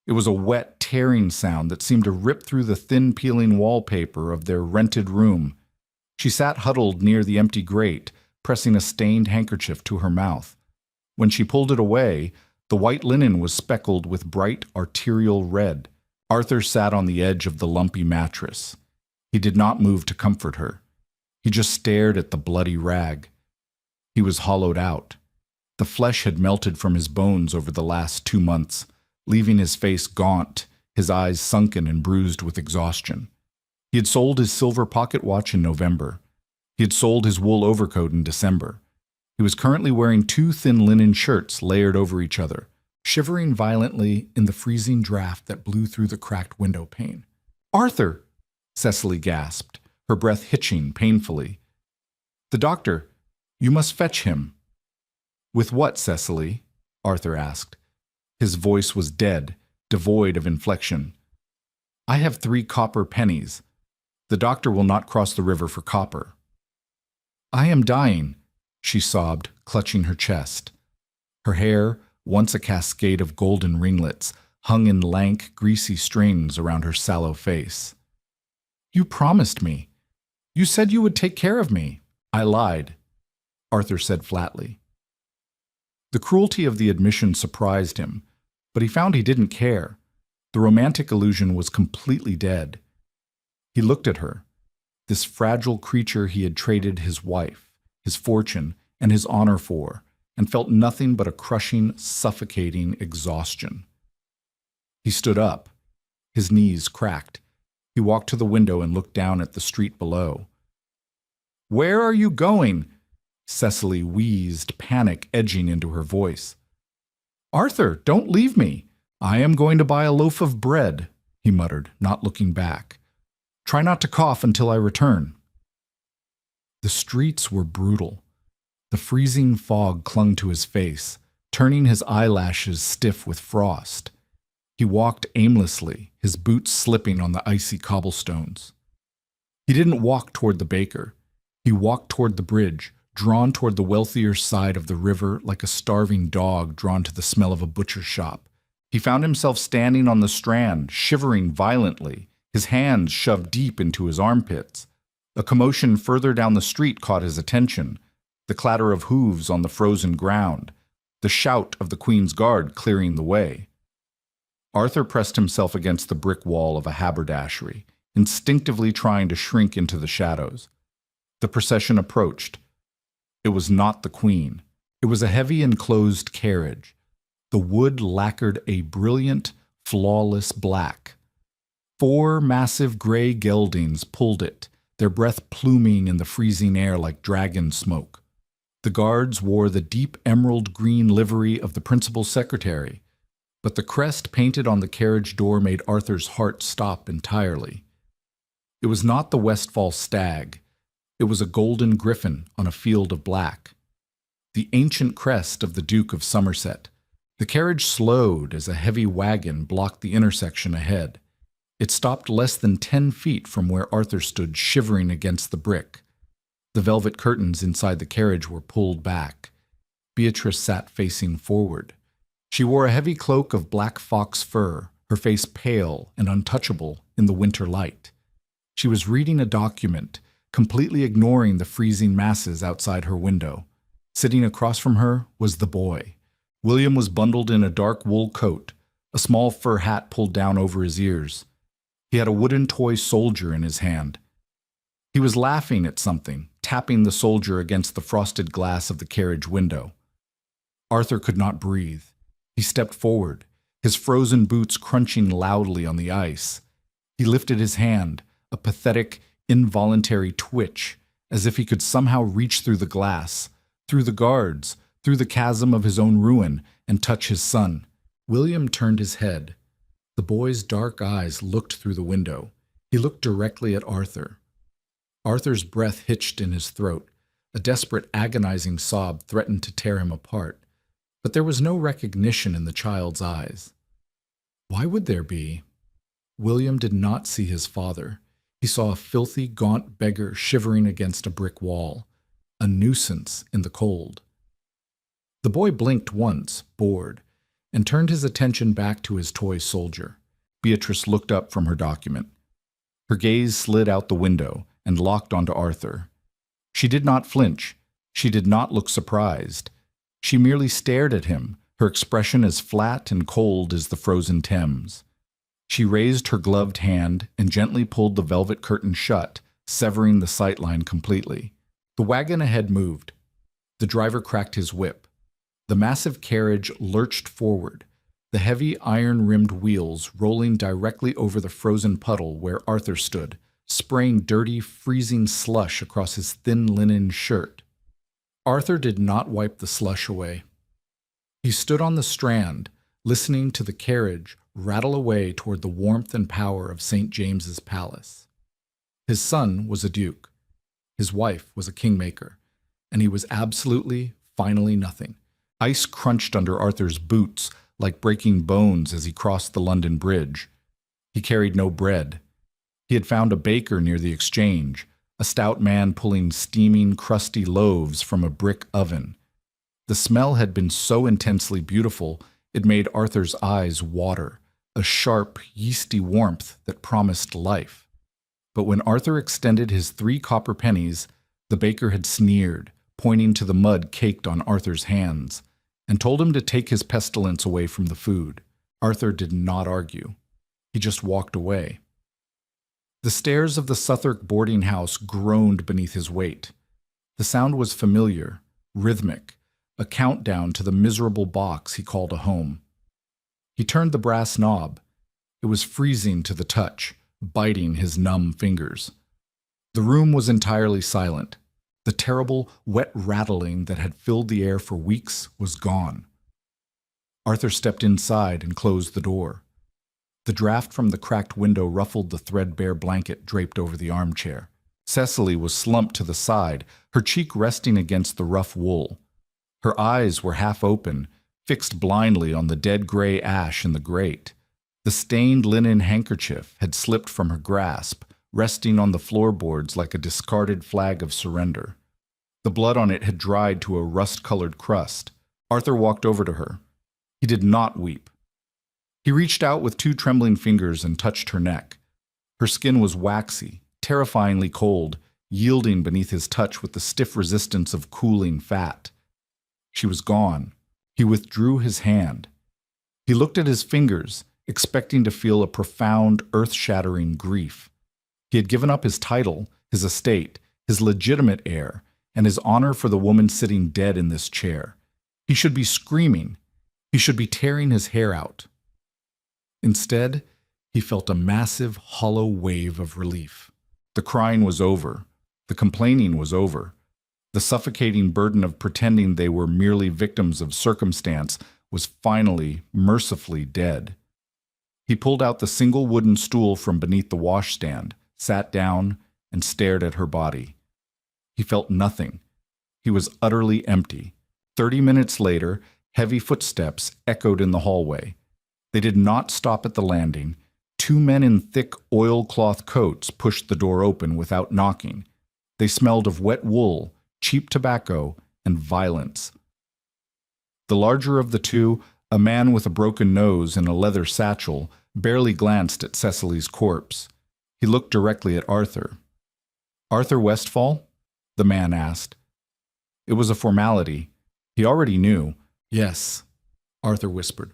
It was a wet, tearing sound that seemed to rip through the thin, peeling wallpaper of their rented room. She sat huddled near the empty grate, pressing a stained handkerchief to her mouth. When she pulled it away, the white linen was speckled with bright, arterial red. Arthur sat on the edge of the lumpy mattress. He did not move to comfort her. He just stared at the bloody rag. He was hollowed out. The flesh had melted from his bones over the last 2 months, leaving his face gaunt, his eyes sunken and bruised with exhaustion. He had sold his silver pocket watch in November. He had sold his wool overcoat in December. He was currently wearing 2 thin linen shirts layered over each other, shivering violently in the freezing draft that blew through the cracked window pane. "Arthur!" Cecily gasped, her breath hitching painfully. "The doctor. You must fetch him." "With what, Cecily?" Arthur asked. His voice was dead, devoid of inflection. "I have 3 copper pennies. The doctor will not cross the river for copper." "I am dying," she sobbed, clutching her chest. Her hair, once a cascade of golden ringlets, hung in lank, greasy strings around her sallow face. "You promised me. You said you would take care of me." "I lied," Arthur said flatly. The cruelty of the admission surprised him, but he found he didn't care. The romantic illusion was completely dead. He looked at her, this fragile creature he had traded his wife, his fortune, and his honor for, and felt nothing but a crushing, suffocating exhaustion. He stood up. His knees cracked. He walked to the window and looked down at the street below. "Where are you going?" Cecily wheezed, panic edging into her voice. "Arthur, don't leave me. I am going to buy a loaf of bread," he muttered, not looking back. "Try not to cough until I return." The streets were brutal. The freezing fog clung to his face, turning his eyelashes stiff with frost. He walked aimlessly, his boots slipping on the icy cobblestones. He didn't walk toward the baker. He walked toward the bridge, drawn toward the wealthier side of the river like a starving dog drawn to the smell of a butcher's shop. He found himself standing on the strand, shivering violently, his hands shoved deep into his armpits. A commotion further down the street caught his attention, the clatter of hooves on the frozen ground, the shout of the Queen's Guard clearing the way. Arthur pressed himself against the brick wall of a haberdashery, instinctively trying to shrink into the shadows. The procession approached. It was not the Queen. It was a heavy enclosed carriage. The wood lacquered a brilliant, flawless black. 4 massive gray geldings pulled it, their breath pluming in the freezing air like dragon smoke. The guards wore the deep emerald green livery of the principal secretary, but the crest painted on the carriage door made Arthur's heart stop entirely. It was not the Westfall stag. It was a golden griffin on a field of black. The ancient crest of the Duke of Somerset. The carriage slowed as a heavy wagon blocked the intersection ahead. It stopped less than 10 feet from where Arthur stood shivering against the brick. The velvet curtains inside the carriage were pulled back. Beatrice sat facing forward. She wore a heavy cloak of black fox fur, her face pale and untouchable in the winter light. She was reading a document, completely ignoring the freezing masses outside her window. Sitting across from her was the boy. William was bundled in a dark wool coat, a small fur hat pulled down over his ears. He had a wooden toy soldier in his hand. He was laughing at something, tapping the soldier against the frosted glass of the carriage window. Arthur could not breathe. He stepped forward, his frozen boots crunching loudly on the ice. He lifted his hand, a pathetic, involuntary twitch, as if he could somehow reach through the glass, through the guards, through the chasm of his own ruin, and touch his son. William turned his head. The boy's dark eyes looked through the window. He looked directly at Arthur. Arthur's breath hitched in his throat. A desperate, agonizing sob threatened to tear him apart. But there was no recognition in the child's eyes. Why would there be? William did not see his father. He saw a filthy, gaunt beggar shivering against a brick wall, a nuisance in the cold. The boy blinked once, bored, and turned his attention back to his toy soldier. Beatrice looked up from her document. Her gaze slid out the window and locked onto Arthur. She did not flinch. She did not look surprised. She merely stared at him, her expression as flat and cold as the frozen Thames. She raised her gloved hand and gently pulled the velvet curtain shut, severing the sightline completely. The wagon ahead moved. The driver cracked his whip. The massive carriage lurched forward, the heavy iron-rimmed wheels rolling directly over the frozen puddle where Arthur stood, spraying dirty, freezing slush across his thin linen shirt. Arthur did not wipe the slush away. He stood on the strand, listening to the carriage rattle away toward the warmth and power of St. James's Palace. His son was a duke. His wife was a kingmaker, and he was absolutely, finally nothing. Ice crunched under Arthur's boots like breaking bones as he crossed the London Bridge. He carried no bread. He had found a baker near the exchange, a stout man pulling steaming, crusty loaves from a brick oven. The smell had been so intensely beautiful it made Arthur's eyes water, a sharp, yeasty warmth that promised life. But when Arthur extended his 3 copper pennies, the baker had sneered, pointing to the mud caked on Arthur's hands, and told him to take his pestilence away from the food. Arthur did not argue. He just walked away. The stairs of the Southwark boarding house groaned beneath his weight. The sound was familiar, rhythmic, a countdown to the miserable box he called a home. He turned the brass knob. It was freezing to the touch, biting his numb fingers. The room was entirely silent. The terrible, wet rattling that had filled the air for weeks was gone. Arthur stepped inside and closed the door. The draft from the cracked window ruffled the threadbare blanket draped over the armchair. Cecily was slumped to the side, her cheek resting against the rough wool. Her eyes were half open, fixed blindly on the dead gray ash in the grate. The stained linen handkerchief had slipped from her grasp, resting on the floorboards like a discarded flag of surrender. The blood on it had dried to a rust-colored crust. Arthur walked over to her. He did not weep. He reached out with 2 trembling fingers and touched her neck. Her skin was waxy, terrifyingly cold, yielding beneath his touch with the stiff resistance of cooling fat. She was gone. He withdrew his hand. He looked at his fingers, expecting to feel a profound, earth-shattering grief. He had given up his title, his estate, his legitimate heir, and his honor for the woman sitting dead in this chair. He should be screaming. He should be tearing his hair out. Instead, he felt a massive, hollow wave of relief. The crying was over. The complaining was over. The suffocating burden of pretending they were merely victims of circumstance was finally, mercifully dead. He pulled out the single wooden stool from beneath the washstand, sat down, and stared at her body. He felt nothing. He was utterly empty. 30 minutes later, heavy footsteps echoed in the hallway. They did not stop at the landing. 2 men in thick oilcloth coats pushed the door open without knocking. They smelled of wet wool, cheap tobacco, and violence. The larger of the 2, a man with a broken nose and a leather satchel, barely glanced at Cecily's corpse. He looked directly at Arthur. "Arthur Westfall?" the man asked. It was a formality. He already knew. "Yes," Arthur whispered.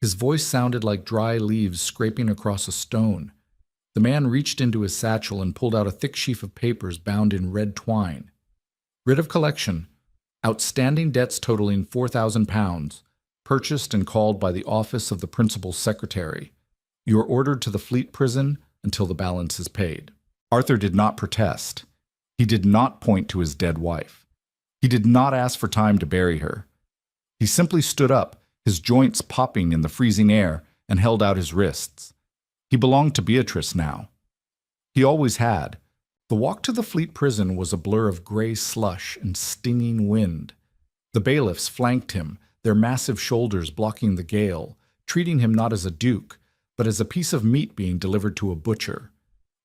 His voice sounded like dry leaves scraping across a stone. The man reached into his satchel and pulled out a thick sheaf of papers bound in red twine. "Writ of collection. Outstanding debts totaling £4,000, purchased and called by the office of the principal's secretary. You are ordered to the Fleet Prison until the balance is paid." Arthur did not protest. He did not point to his dead wife. He did not ask for time to bury her. He simply stood up, his joints popping in the freezing air, and held out his wrists. He belonged to Beatrice now. He always had. The walk to the Fleet Prison was a blur of gray slush and stinging wind. The bailiffs flanked him, their massive shoulders blocking the gale, treating him not as a duke, but as a piece of meat being delivered to a butcher.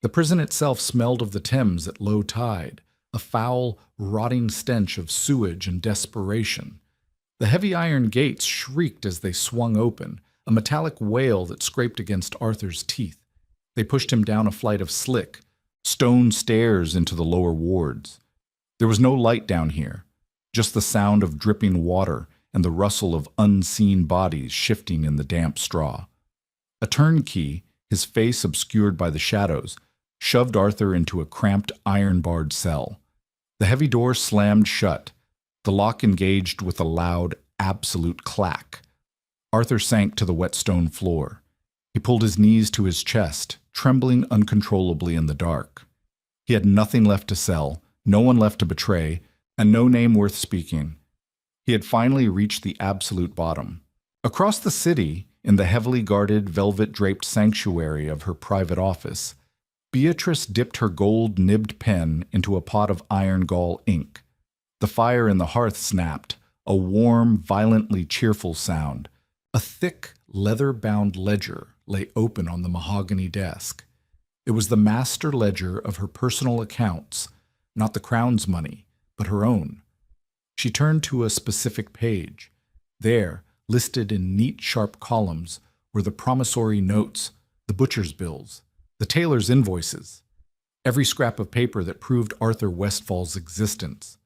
The prison itself smelled of the Thames at low tide, a foul, rotting stench of sewage and desperation. The heavy iron gates shrieked as they swung open, a metallic wail that scraped against Arthur's teeth. They pushed him down a flight of slick, stone stairs into the lower wards. There was no light down here, just the sound of dripping water and the rustle of unseen bodies shifting in the damp straw. A turnkey, his face obscured by the shadows, shoved Arthur into a cramped iron-barred cell. The heavy door slammed shut, the lock engaged with a loud, absolute clack. Arthur sank to the wet stone floor. He pulled his knees to his chest, trembling uncontrollably in the dark. He had nothing left to sell, no one left to betray, and no name worth speaking. He had finally reached the absolute bottom. Across the city, in the heavily guarded, velvet-draped sanctuary of her private office, Beatrice dipped her gold-nibbed pen into a pot of iron gall ink. The fire in the hearth snapped, a warm, violently cheerful sound. A thick, leather-bound ledger lay open on the mahogany desk. It was the master ledger of her personal accounts, not the Crown's money, but her own. She turned to a specific page. There, listed in neat, sharp columns, were the promissory notes, the butcher's bills, the tailor's invoices, every scrap of paper that proved Arthur Westfall's existence.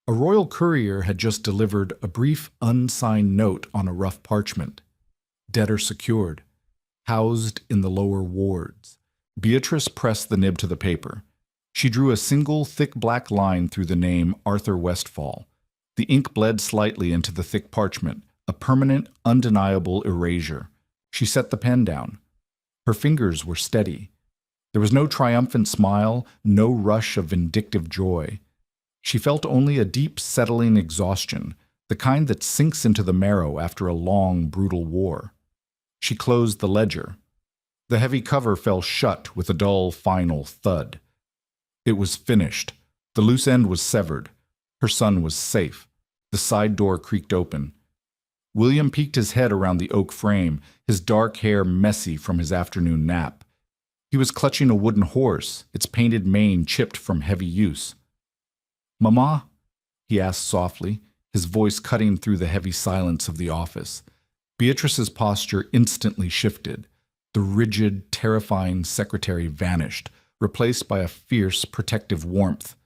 A royal courier had just delivered a brief, unsigned note on a rough parchment. Debtor secured, housed in the lower wards. Beatrice pressed the nib to the paper. She drew a single, thick black line through the name Arthur Westfall. The ink bled slightly into the thick parchment, a permanent, undeniable erasure. She set the pen down. Her fingers were steady. There was no triumphant smile, no rush of vindictive joy. She felt only a deep, settling exhaustion, the kind that sinks into the marrow after a long, brutal war. She closed the ledger. The heavy cover fell shut with a dull, final thud. It was finished. The loose end was severed. Her son was safe. The side door creaked open. William peeked his head around the oak frame, his dark hair messy from his afternoon nap. He was clutching a wooden horse, its painted mane chipped from heavy use. "Mama?" he asked softly, his voice cutting through the heavy silence of the office. Beatrice's posture instantly shifted. The rigid, terrifying secretary vanished, replaced by a fierce, protective warmth.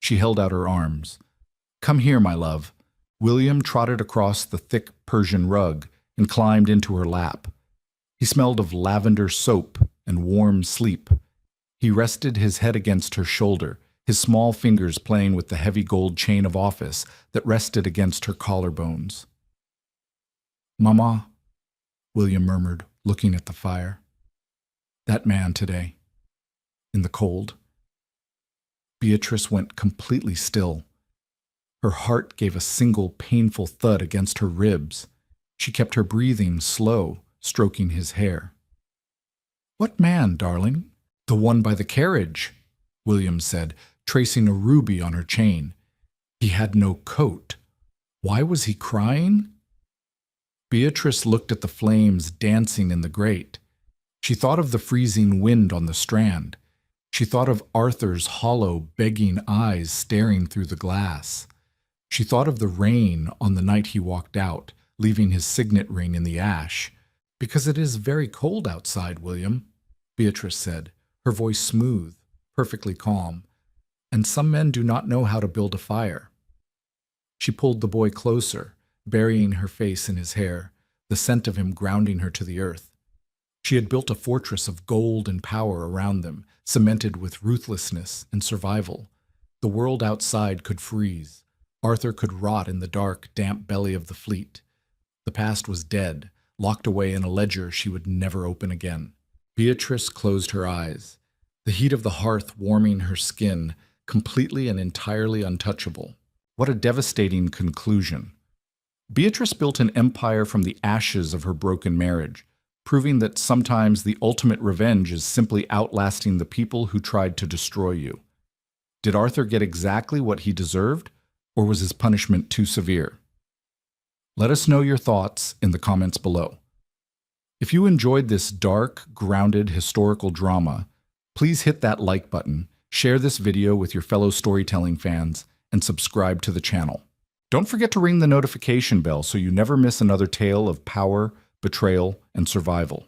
She held out her arms. "Come here, my love." William trotted across the thick Persian rug and climbed into her lap. He smelled of lavender soap and warm sleep. He rested his head against her shoulder, his small fingers playing with the heavy gold chain of office that rested against her collarbones. "Mama," William murmured, looking at the fire. "That man today, in the cold." Beatrice went completely still. Her heart gave a single painful thud against her ribs. She kept her breathing slow, stroking his hair. "What man, darling?" "The one by the carriage," William said, tracing a ruby on her chain. "He had no coat. Why was he crying?" Beatrice looked at the flames dancing in the grate. She thought of the freezing wind on the strand. She thought of Arthur's hollow, begging eyes staring through the glass. She thought of the rain on the night he walked out, leaving his signet ring in the ash. "Because it is very cold outside, William," Beatrice said, her voice smooth, perfectly calm. "And some men do not know how to build a fire." She pulled the boy closer, burying her face in his hair, the scent of him grounding her to the earth. She had built a fortress of gold and power around them, cemented with ruthlessness and survival. The world outside could freeze. Arthur could rot in the dark, damp belly of the fleet. The past was dead, locked away in a ledger she would never open again. Beatrice closed her eyes, the heat of the hearth warming her skin, completely and entirely untouchable. What a devastating conclusion. Beatrice built an empire from the ashes of her broken marriage, proving that sometimes the ultimate revenge is simply outlasting the people who tried to destroy you. Did Arthur get exactly what he deserved, or was his punishment too severe? Let us know your thoughts in the comments below. If you enjoyed this dark, grounded historical drama, please hit that like button, share this video with your fellow storytelling fans, and subscribe to the channel. Don't forget to ring the notification bell so you never miss another tale of power, betrayal, and survival.